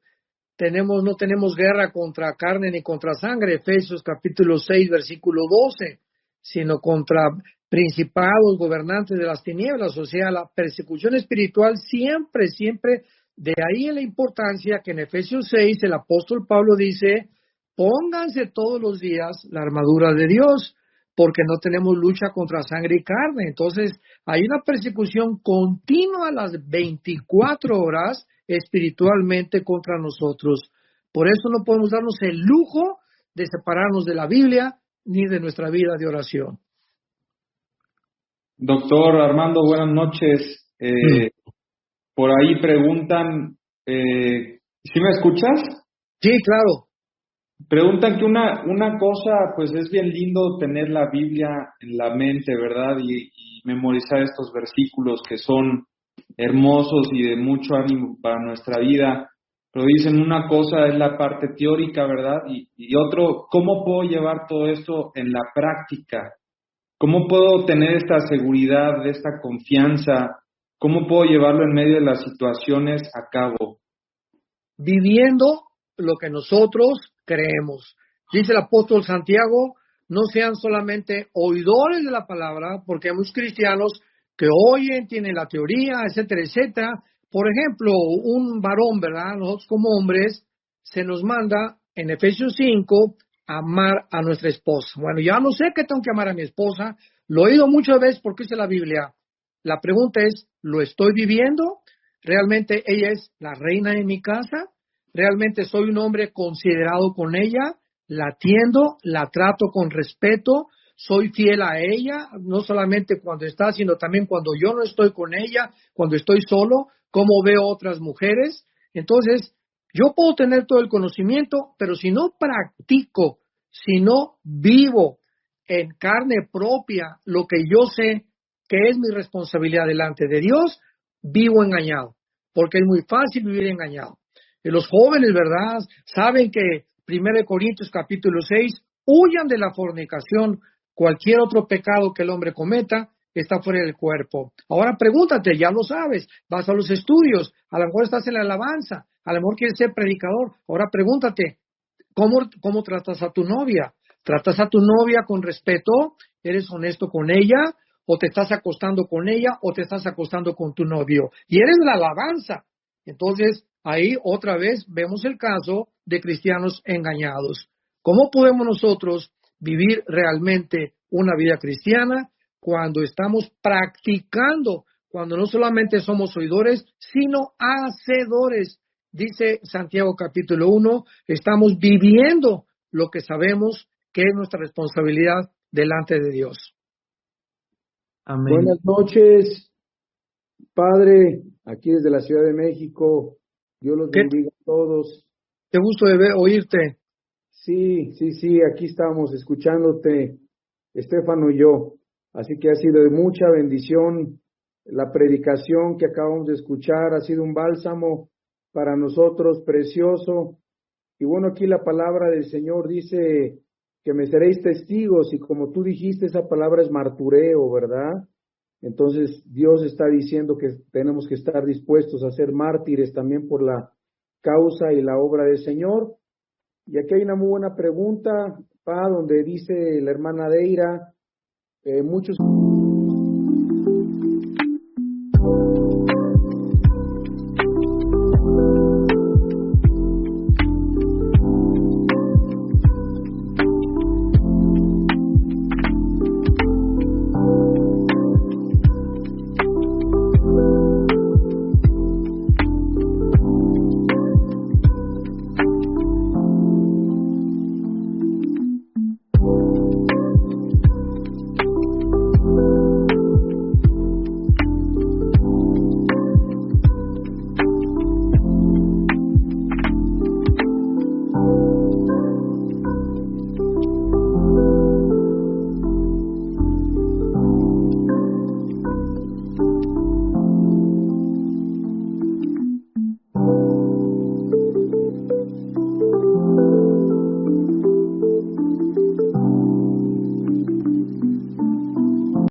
no tenemos guerra contra carne ni contra sangre, Efesios capítulo 6, versículo 12, sino contra principados, gobernantes de las tinieblas. O sea, la persecución espiritual siempre, de ahí en la importancia que en Efesios 6 el apóstol Pablo dice, pónganse todos los días la armadura de Dios, porque no tenemos lucha contra sangre y carne. Entonces, hay una persecución continua a las 24 horas espiritualmente contra nosotros. Por eso no podemos darnos el lujo de separarnos de la Biblia ni de nuestra vida de oración. Doctor Armando, buenas noches. Por ahí preguntan, ¿sí me escuchas? Sí, claro. Preguntan que una cosa, pues es bien lindo tener la Biblia en la mente, ¿verdad? Y memorizar estos versículos que son hermosos y de mucho ánimo para nuestra vida. Pero dicen una cosa es la parte teórica, ¿verdad? Y otro, ¿cómo puedo llevar todo esto en la práctica? ¿Cómo puedo tener esta seguridad, esta confianza? ¿Cómo puedo llevarlo en medio de las situaciones a cabo? Viviendo lo que nosotros creemos. Dice el apóstol Santiago, no sean solamente oidores de la palabra, porque hay muchos cristianos que oyen, tienen la teoría, etcétera, etcétera. Por ejemplo, un varón, ¿verdad? Nosotros como hombres se nos manda en Efesios 5 amar a nuestra esposa. Bueno, ya no sé qué tengo que amar a mi esposa, lo he oído muchas veces porque dice la Biblia. La pregunta es, ¿lo estoy viviendo? ¿Realmente ella es la reina de mi casa? ¿Realmente soy un hombre considerado con ella? ¿La atiendo? ¿La trato con respeto? ¿Soy fiel a ella? No solamente cuando está, sino también cuando yo no estoy con ella, cuando estoy solo, cómo veo otras mujeres. Entonces, yo puedo tener todo el conocimiento, pero si no practico, si no vivo en carne propia lo que yo sé que es mi responsabilidad delante de Dios, vivo engañado, porque es muy fácil vivir engañado. Y los jóvenes, ¿verdad? Saben que 1 Corintios capítulo 6, huyan de la fornicación, cualquier otro pecado que el hombre cometa está fuera del cuerpo. Ahora pregúntate, ya lo sabes, vas a los estudios, a lo mejor estás en la alabanza, a lo mejor quieres ser predicador. Ahora pregúntate, ¿cómo tratas a tu novia? ¿Tratas a tu novia con respeto? ¿Eres honesto con ella? ¿O te estás acostando con ella? ¿O te estás acostando con tu novio? Y eres la alabanza. Entonces, ahí otra vez vemos el caso de cristianos engañados. ¿Cómo podemos nosotros vivir realmente una vida cristiana cuando estamos practicando, cuando no solamente somos oidores, sino hacedores? Dice Santiago capítulo 1, estamos viviendo lo que sabemos que es nuestra responsabilidad delante de Dios. Amén. Buenas noches, Padre, aquí desde la Ciudad de México. Dios los bendiga a todos. Qué gusto oírte. Sí, aquí estamos escuchándote, Estefano y yo. Así que ha sido de mucha bendición la predicación que acabamos de escuchar, ha sido un bálsamo para nosotros precioso. Y bueno, aquí la palabra del Señor dice que me seréis testigos, y como tú dijiste, esa palabra es martureo, ¿verdad? Entonces Dios está diciendo que tenemos que estar dispuestos a ser mártires también por la causa y la obra del Señor. Y aquí hay una muy buena pregunta, donde dice la hermana Deira, muchos...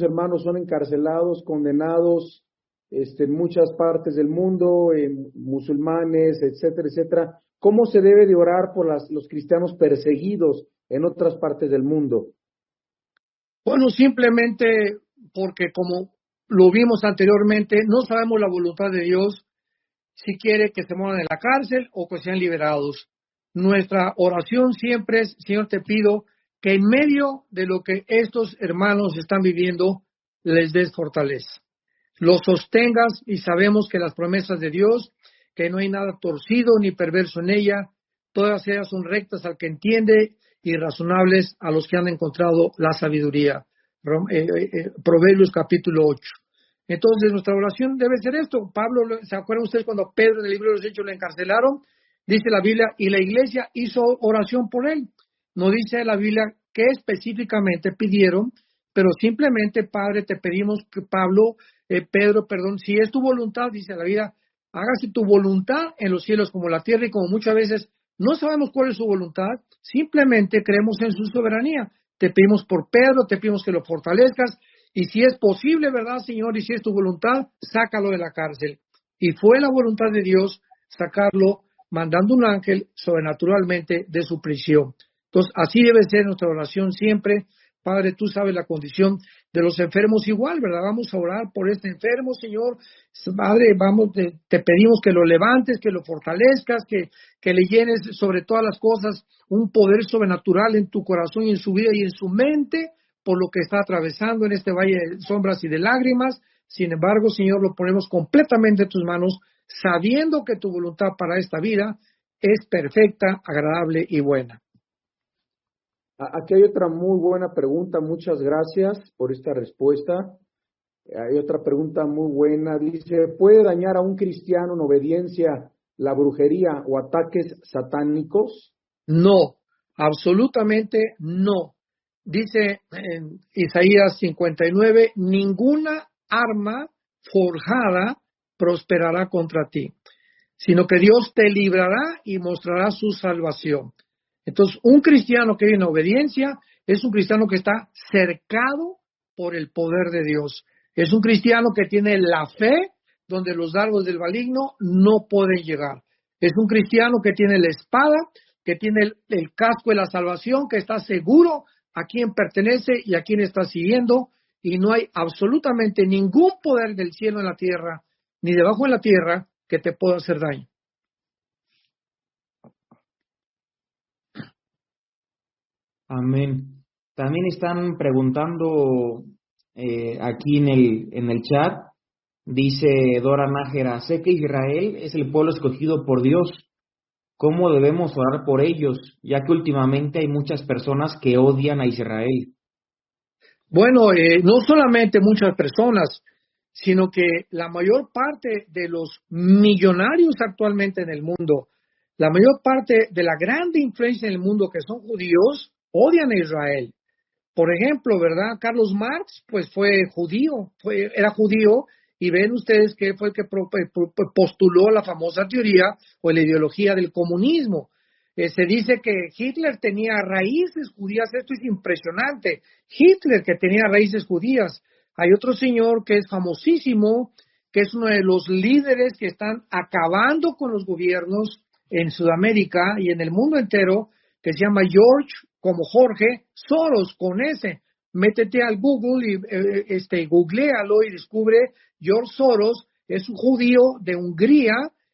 hermanos son encarcelados, condenados, en muchas partes del mundo, musulmanes, etcétera, etcétera. ¿Cómo se debe de orar por los cristianos perseguidos en otras partes del mundo? Bueno, simplemente porque como lo vimos anteriormente, no sabemos la voluntad de Dios, si quiere que se mueran en la cárcel o que sean liberados. Nuestra oración siempre es, Señor, te pido que en medio de lo que estos hermanos están viviendo, les des fortaleza. Los sostengas, y sabemos que las promesas de Dios, que no hay nada torcido ni perverso en ella, todas ellas son rectas al que entiende y razonables a los que han encontrado la sabiduría. Proverbios capítulo 8. Entonces nuestra oración debe ser esto. Pablo, ¿se acuerdan ustedes cuando Pedro en el libro de los Hechos lo encarcelaron? Dice la Biblia, y la iglesia hizo oración por él. No dice la Biblia qué específicamente pidieron, pero simplemente, Padre, te pedimos que Pedro, si es tu voluntad, dice la Biblia, hágase tu voluntad en los cielos como en la tierra, y como muchas veces no sabemos cuál es su voluntad, simplemente creemos en su soberanía. Te pedimos por Pedro, te pedimos que lo fortalezcas, y si es posible, ¿verdad, Señor? Y si es tu voluntad, sácalo de la cárcel. Y fue la voluntad de Dios sacarlo, mandando un ángel sobrenaturalmente de su prisión. Entonces, así debe ser nuestra oración siempre. Padre, tú sabes la condición de los enfermos igual, ¿verdad? Vamos a orar por este enfermo, Señor. Padre, te pedimos que lo levantes, que lo fortalezcas, que le llenes sobre todas las cosas un poder sobrenatural en tu corazón y en su vida y en su mente por lo que está atravesando en este valle de sombras y de lágrimas. Sin embargo, Señor, lo ponemos completamente en tus manos, sabiendo que tu voluntad para esta vida es perfecta, agradable y buena. Aquí hay otra muy buena pregunta, muchas gracias por esta respuesta. Hay otra pregunta muy buena, dice, ¿puede dañar a un cristiano en obediencia la brujería o ataques satánicos? No, absolutamente no. Dice en Isaías 59, ninguna arma forjada prosperará contra ti, sino que Dios te librará y mostrará su salvación. Entonces, un cristiano que vive en obediencia es un cristiano que está cercado por el poder de Dios. Es un cristiano que tiene la fe donde los dardos del maligno no pueden llegar. Es un cristiano que tiene la espada, que tiene el casco de la salvación, que está seguro a quién pertenece y a quién está siguiendo, y no hay absolutamente ningún poder del cielo en la tierra, ni debajo de la tierra, que te pueda hacer daño. Amén. También están preguntando aquí en el chat, dice Dora Nájera, sé que Israel es el pueblo escogido por Dios. ¿Cómo debemos orar por ellos? Ya que últimamente hay muchas personas que odian a Israel. Bueno, no solamente muchas personas, sino que la mayor parte de los millonarios actualmente en el mundo, la mayor parte de la grande influencia en el mundo que son judíos, odian a Israel. Por ejemplo, ¿verdad? Carlos Marx, pues fue judío, era judío, y ven ustedes que fue el que postuló la famosa teoría o la ideología del comunismo. Se dice que Hitler tenía raíces judías, esto es impresionante. Hitler que tenía raíces judías. Hay otro señor que es famosísimo, que es uno de los líderes que están acabando con los gobiernos en Sudamérica y en el mundo entero, que se llama George, como Jorge, Soros, con ese. Métete al Google y googlealo y descubre George Soros, es un judío de Hungría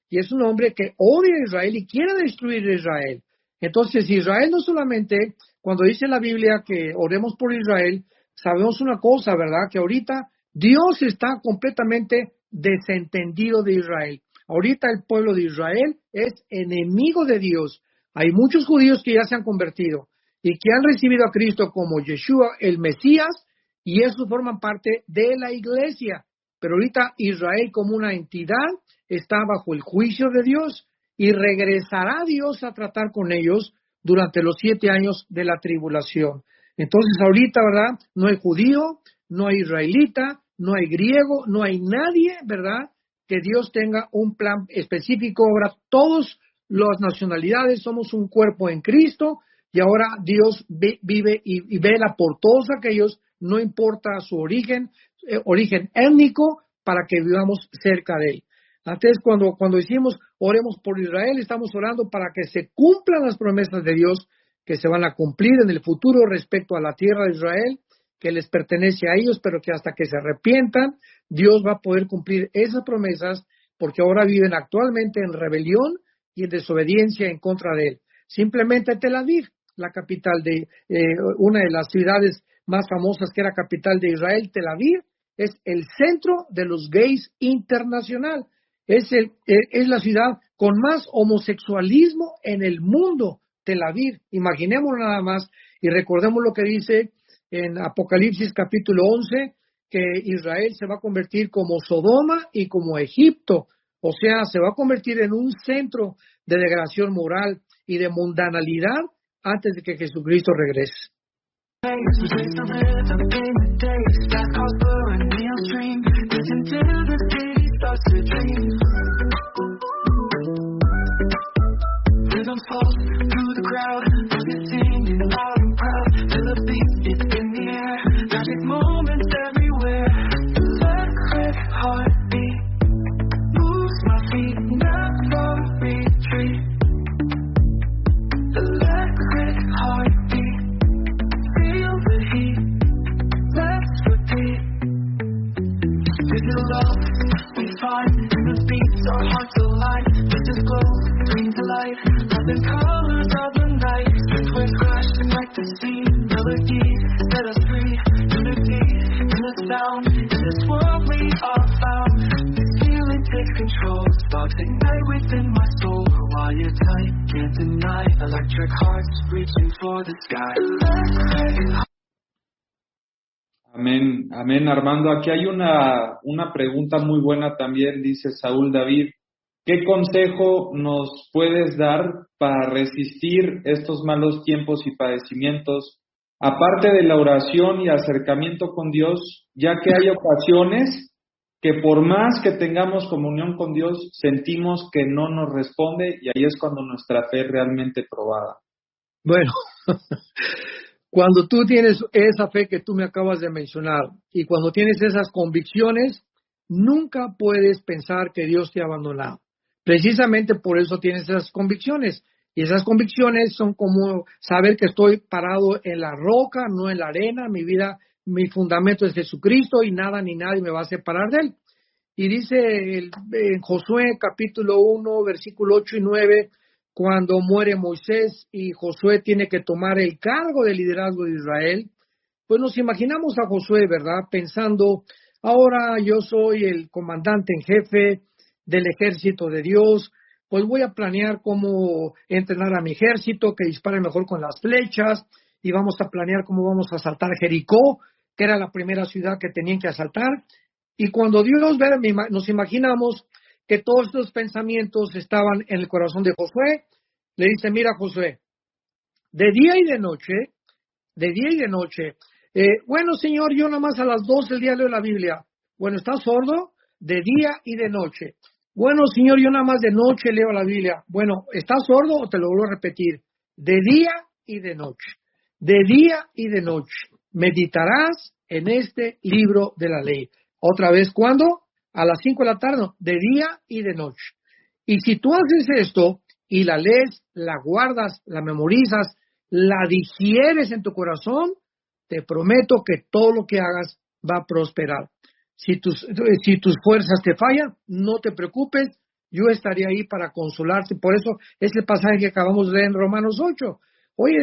y es un hombre que odia a Israel y quiere destruir a Israel. Entonces, Israel no solamente, cuando dice la Biblia que oremos por Israel, sabemos una cosa, ¿verdad? Que ahorita Dios está completamente desentendido de Israel. Ahorita el pueblo de Israel es enemigo de Dios. Hay muchos judíos que ya se han convertido y que han recibido a Cristo como Yeshua, el Mesías, y eso forman parte de la iglesia. Pero ahorita Israel como una entidad está bajo el juicio de Dios y regresará Dios a tratar con ellos durante los 7 años de la tribulación. Entonces ahorita, ¿verdad? No hay judío, no hay israelita, no hay griego, no hay nadie, ¿verdad? Que Dios tenga un plan específico. Ahora todas las nacionalidades somos un cuerpo en Cristo y ahora Dios vive y vela por todos aquellos, no importa su origen étnico, para que vivamos cerca de él. Antes, cuando decimos oremos por Israel, estamos orando para que se cumplan las promesas de Dios que se van a cumplir en el futuro respecto a la tierra de Israel, que les pertenece a ellos, pero que hasta que se arrepientan, Dios va a poder cumplir esas promesas, porque ahora viven actualmente en rebelión y en desobediencia en contra de él. Simplemente Tel Aviv, la capital de una de las ciudades más famosas que era capital de Israel, Tel Aviv, es el centro de los gays internacional. Es la ciudad con más homosexualismo en el mundo, Tel Aviv. Imaginémoslo nada más y recordemos lo que dice en Apocalipsis capítulo 11, que Israel se va a convertir como Sodoma y como Egipto. O sea, se va a convertir en un centro de degradación moral y de mundanalidad antes de que Jesucristo regrese. crowd, we're singing loud and proud. Feel the beat, it's in the air. Magic moments everywhere. Electric heartbeat moves my feet, never retreat. Electric heartbeat, feel the heat. Let's repeat. This is love we find in the beats, our hearts align. With this glow, bring to life. Love the colors of the night. Twins crashing like the sea. Melody set us free. Unity in the sound. In this world we are found. This feeling takes control. Sparks ignite within my soul. While you're tight, can't deny. Electric hearts reaching for the sky. Electric. Amén, amén, Armando. Aquí hay una pregunta muy buena también, dice Saúl David. ¿Qué consejo nos puedes dar para resistir estos malos tiempos y padecimientos, aparte de la oración y acercamiento con Dios, ya que hay ocasiones que por más que tengamos comunión con Dios, sentimos que no nos responde y ahí es cuando nuestra fe es realmente probada? Bueno, cuando tú tienes esa fe que tú me acabas de mencionar y cuando tienes esas convicciones, nunca puedes pensar que Dios te ha abandonado. Precisamente por eso tienes esas convicciones. Y esas convicciones son como saber que estoy parado en la roca, no en la arena. Mi vida, mi fundamento es Jesucristo y nada ni nadie me va a separar de Él. Y dice en Josué capítulo 1, versículo 8 y 9, cuando muere Moisés y Josué tiene que tomar el cargo de liderazgo de Israel, pues nos imaginamos a Josué, ¿verdad? Pensando, ahora yo soy el comandante en jefe del ejército de Dios, pues voy a planear cómo entrenar a mi ejército, que dispare mejor con las flechas, y vamos a planear cómo vamos a asaltar Jericó, que era la primera ciudad que tenían que asaltar. Y cuando Dios ve, nos imaginamos que todos estos pensamientos estaban en el corazón de Josué. Le dice, mira Josué, de día y de noche, bueno Señor, yo nada más a las 12 del día leo la Biblia. Bueno, ¿estás sordo? De día y de noche. Bueno Señor, yo nada más de noche leo la Biblia. Bueno, ¿estás sordo o te lo vuelvo a repetir? De día y de noche. De día y de noche. Meditarás en este libro de la ley. Otra vez, ¿cuándo? A las 5 de la tarde, no, de día y de noche. Y si tú haces esto y la lees, la guardas, la memorizas, la digieres en tu corazón, te prometo que todo lo que hagas va a prosperar. Si tus fuerzas te fallan, no te preocupes, yo estaré ahí para consolarte. Por eso es el pasaje que acabamos de leer en Romanos 8. Oye,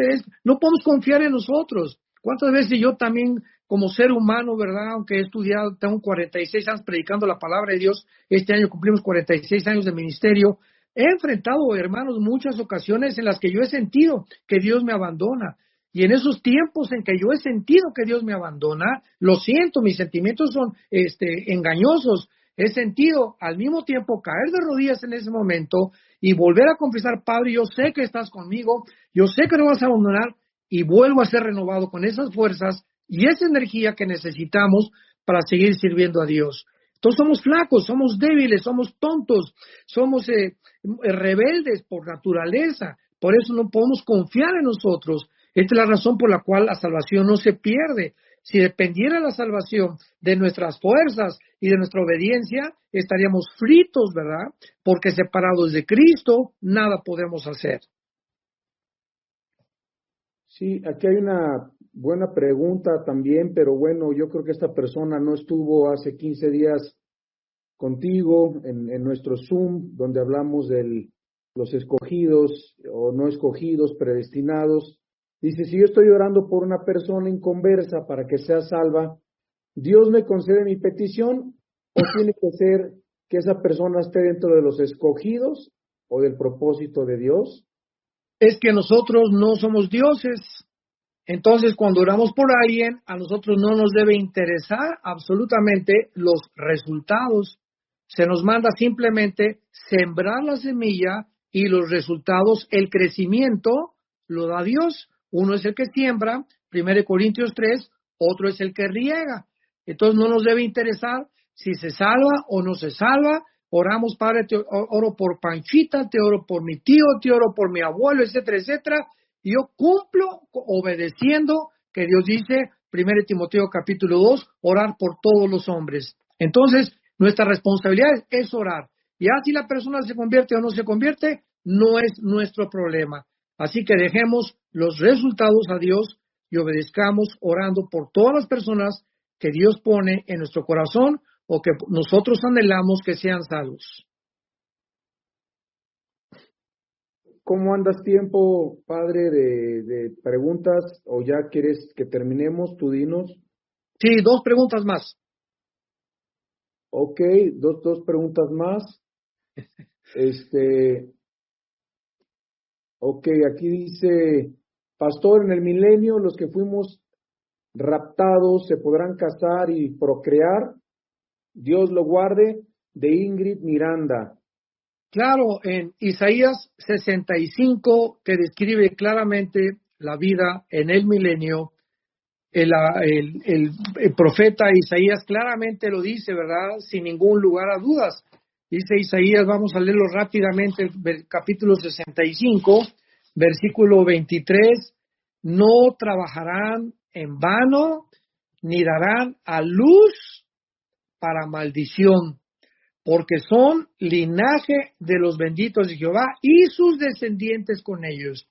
no podemos confiar en nosotros. ¿Cuántas veces yo también, como ser humano, verdad, aunque he estudiado, tengo 46 años predicando la palabra de Dios, este año cumplimos 46 años de ministerio, he enfrentado, hermanos, muchas ocasiones en las que yo he sentido que Dios me abandona. Y en esos tiempos en que yo he sentido que Dios me abandona, lo siento, mis sentimientos son engañosos. He sentido al mismo tiempo caer de rodillas en ese momento y volver a confesar, Padre, yo sé que estás conmigo, yo sé que no vas a abandonar, y vuelvo a ser renovado con esas fuerzas y esa energía que necesitamos para seguir sirviendo a Dios. Entonces somos flacos, somos débiles, somos tontos, somos rebeldes por naturaleza. Por eso no podemos confiar en nosotros. Esta es la razón por la cual la salvación no se pierde. Si dependiera la salvación de nuestras fuerzas y de nuestra obediencia, estaríamos fritos, ¿verdad? Porque separados de Cristo, nada podemos hacer. Sí, aquí hay una buena pregunta también, pero bueno, yo creo que esta persona no estuvo hace 15 días contigo en nuestro Zoom, donde hablamos de los escogidos o no escogidos, predestinados. Dice, si yo estoy orando por una persona inconversa para que sea salva, ¿Dios me concede mi petición o tiene que ser que esa persona esté dentro de los escogidos o del propósito de Dios? Es que nosotros no somos dioses. Entonces, cuando oramos por alguien, a nosotros no nos debe interesar absolutamente los resultados. Se nos manda simplemente sembrar la semilla y los resultados, el crecimiento, lo da Dios. Uno es el que siembra, 1 Corintios 3, otro es el que riega. Entonces, no nos debe interesar si se salva o no se salva. Oramos, Padre, te oro por Panchita, te oro por mi tío, te oro por mi abuelo, etcétera, etcétera. y yo cumplo obedeciendo que Dios dice, 1 Timoteo capítulo 2, orar por todos los hombres. Entonces, nuestra responsabilidad es orar. Y así la persona se convierte o no se convierte, no es nuestro problema. Así que dejemos los resultados a Dios y obedezcamos orando por todas las personas que Dios pone en nuestro corazón o que nosotros anhelamos que sean salvos. ¿Cómo andas tiempo, padre, de preguntas? ¿O ya quieres que terminemos? Tú dinos. Sí, 2 preguntas más. Ok, dos preguntas más. Ok, aquí dice, pastor, en el milenio los que fuimos raptados se podrán casar y procrear. Dios lo guarde, de Ingrid Miranda. Claro, en Isaías 65, que describe claramente la vida en el milenio, el profeta Isaías claramente lo dice, ¿verdad? Sin ningún lugar a dudas. Dice Isaías, vamos a leerlo rápidamente, capítulo 65, versículo 23, no trabajarán en vano, ni darán a luz para maldición, porque son linaje de los benditos de Jehová y sus descendientes con ellos.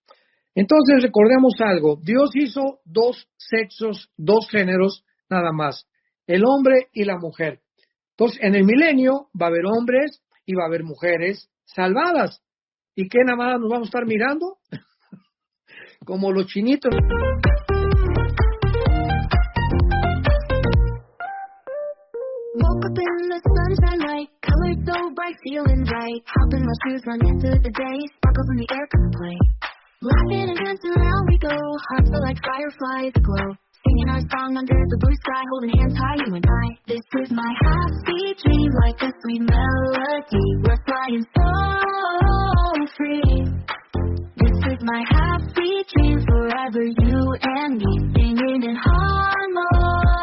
Entonces recordemos algo, Dios hizo 2 sexos, 2 géneros nada más, el hombre y la mujer. Entonces en el milenio va a haber hombres y va a haber mujeres salvadas. ¿Y qué nada más nos vamos a estar mirando? Como los chinitos. Woke up in the sunshine light, colors so bright, feeling right. Hop in my shoes, run into the day, sparkles in the air, come play. Laughing and dancing around we go, hearts feel like fireflies aglow. Singing our song under the blue sky, holding hands high, you and I. This is my happy dream, like a sweet melody. We're flying so free. This is my happy dream, forever you and me, singing in harmony.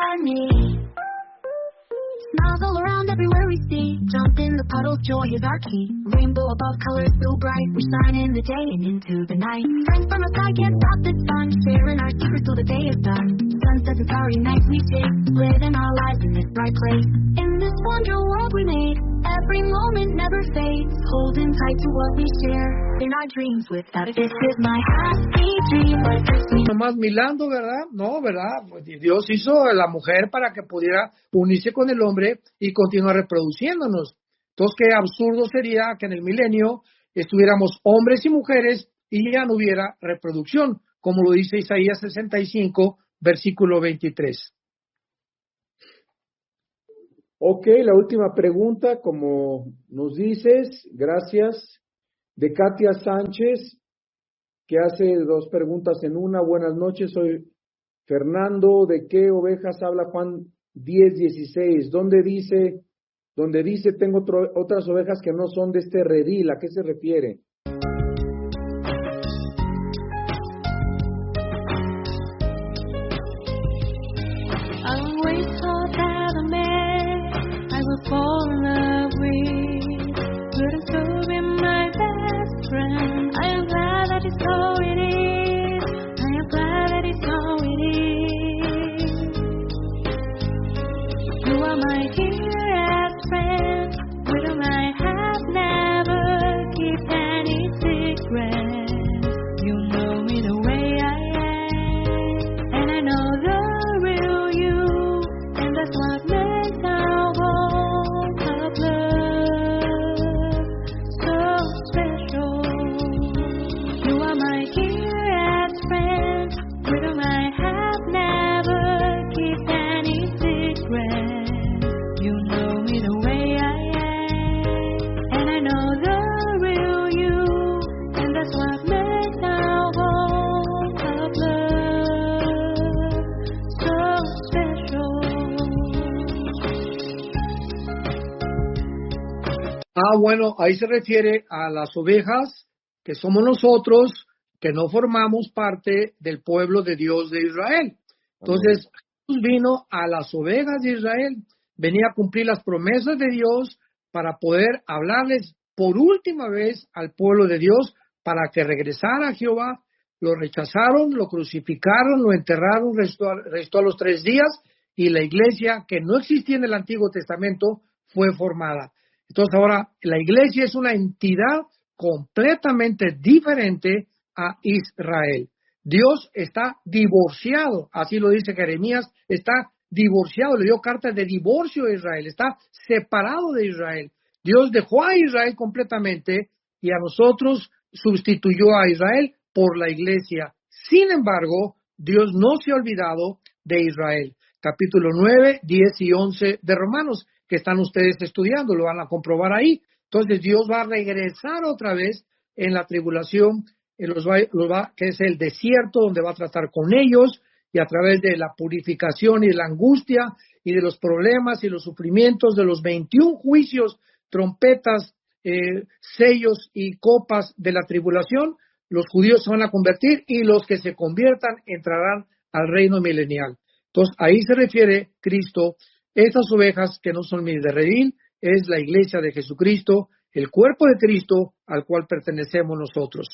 Smiles all around everywhere we see. Jump in the puddles, joy is our key. Rainbow above, colors so bright. We shine in the day and into the night. Friends from the sky can't stop this fun. Sharing our secrets till the day is done. Sunsets and starry nights we take. Living our lives in this bright place. In this wonder world we made. Every moment never fades. Holding tight to what we share. In our dreams without a this is my happy dream. Like a sweet Nomás milando, ¿verdad? No, ¿verdad? Dios hizo a la mujer para que pudiera unirse con el hombre y continuar reproduciéndonos. Entonces, qué absurdo sería que en el milenio estuviéramos hombres y mujeres y ya no hubiera reproducción, como lo dice Isaías 65, versículo 23. Ok, la última pregunta, como nos dices, gracias, de Katia Sánchez, que hace 2 preguntas en una. Buenas noches, soy Fernando. ¿De qué ovejas habla Juan 10:16? ¿Dónde dice tengo otras ovejas que no son de este redil? ¿A qué se refiere? always thought that a man I would fall in love with couldn't still be my best friend. I am glad that it's so it is. I am glad that it's so it is. You are my dearest friend, with whom I have never kept any secret. You know me the way I am, and I know the real you, and that's what makes our bond of love so special. You are my dearest friend, with whom I have never kept any secret. You know me the way I am, and I know the real you, and that's what makes our bond of love so special. Bueno, ahí se refiere a las ovejas que somos nosotros, que no formamos parte del pueblo de Dios de Israel. Entonces, Jesús vino a las ovejas de Israel, venía a cumplir las promesas de Dios para poder hablarles por última vez al pueblo de Dios para que regresara a Jehová, lo rechazaron, lo crucificaron, lo enterraron, restó a los 3 días, y la iglesia, que no existía en el Antiguo Testamento, fue formada. Entonces ahora la iglesia es una entidad completamente diferente a Israel. Dios está divorciado, así lo dice Jeremías, está divorciado, le dio carta de divorcio a Israel, está separado de Israel. Dios dejó a Israel completamente y a nosotros sustituyó a Israel por la iglesia. Sin embargo, Dios no se ha olvidado de Israel. Capítulo 9, 10 y 11 de Romanos, que están ustedes estudiando, lo van a comprobar ahí. Entonces Dios va a regresar otra vez en la tribulación, que es el desierto, donde va a tratar con ellos, y a través de la purificación y la angustia y de los problemas y los sufrimientos de los 21 juicios, trompetas, sellos y copas de la tribulación, los judíos se van a convertir y los que se conviertan entrarán al reino milenial. Entonces ahí se refiere Cristo, estas ovejas que no son mis de redil, es la iglesia de Jesucristo, el cuerpo de Cristo al cual pertenecemos nosotros.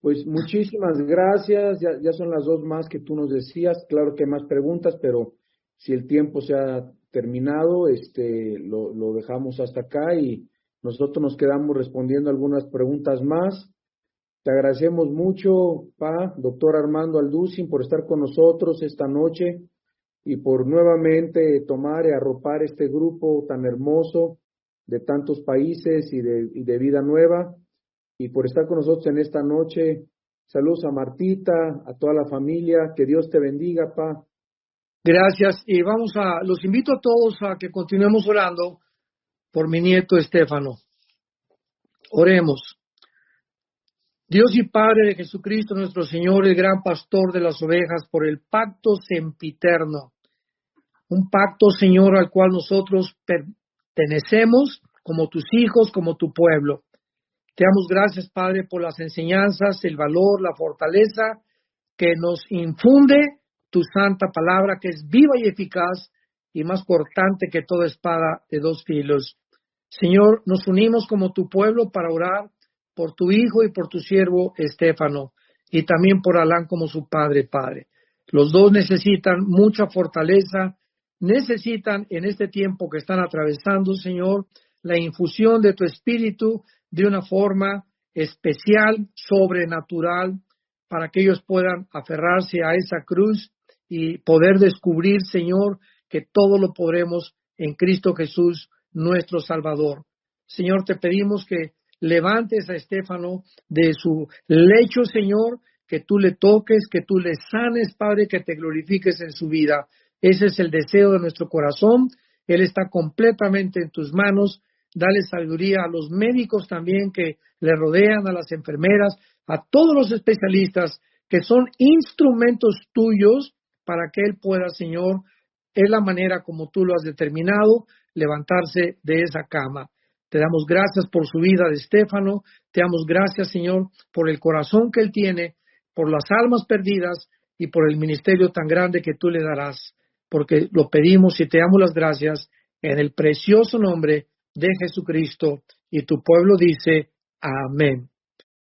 Pues muchísimas gracias, ya son las 2 más que tú nos decías, claro que hay más preguntas, pero si el tiempo se ha terminado, lo dejamos hasta acá y nosotros nos quedamos respondiendo algunas preguntas más. Te agradecemos mucho, doctor Armando Alducin, por estar con nosotros esta noche y por nuevamente tomar y arropar este grupo tan hermoso de tantos países y de vida nueva, y por estar con nosotros en esta noche. Saludos a Martita, a toda la familia, que Dios te bendiga, Gracias, y los invito a todos a que continuemos orando por mi nieto Estefano. Oremos. Dios y Padre de Jesucristo, nuestro Señor, el gran pastor de las ovejas, por el pacto sempiterno, un pacto, Señor, al cual nosotros pertenecemos como tus hijos, como tu pueblo. Te damos gracias, Padre, por las enseñanzas, el valor, la fortaleza que nos infunde tu santa palabra, que es viva y eficaz y más cortante que toda espada de 2 filos. Señor, nos unimos como tu pueblo para orar por tu hijo y por tu siervo Estefano, y también por Alán como su padre. Los dos necesitan mucha fortaleza, necesitan en este tiempo que están atravesando, Señor, la infusión de tu espíritu de una forma especial, sobrenatural, para que ellos puedan aferrarse a esa cruz y poder descubrir, Señor, que todo lo podremos en Cristo Jesús, nuestro Salvador. Señor, te pedimos que levantes a Estefano de su lecho, Señor, que tú le toques, que tú le sanes, Padre, que te glorifiques en su vida. Ese es el deseo de nuestro corazón. Él está completamente en tus manos. Dale sabiduría a los médicos también que le rodean, a las enfermeras, a todos los especialistas que son instrumentos tuyos para que él pueda, Señor, es la manera como tú lo has determinado, levantarse de esa cama. Te damos gracias por su vida de Estefano, te damos gracias, Señor, por el corazón que él tiene, por las almas perdidas y por el ministerio tan grande que tú le darás, porque lo pedimos y te damos las gracias en el precioso nombre de Jesucristo, y tu pueblo dice, amén.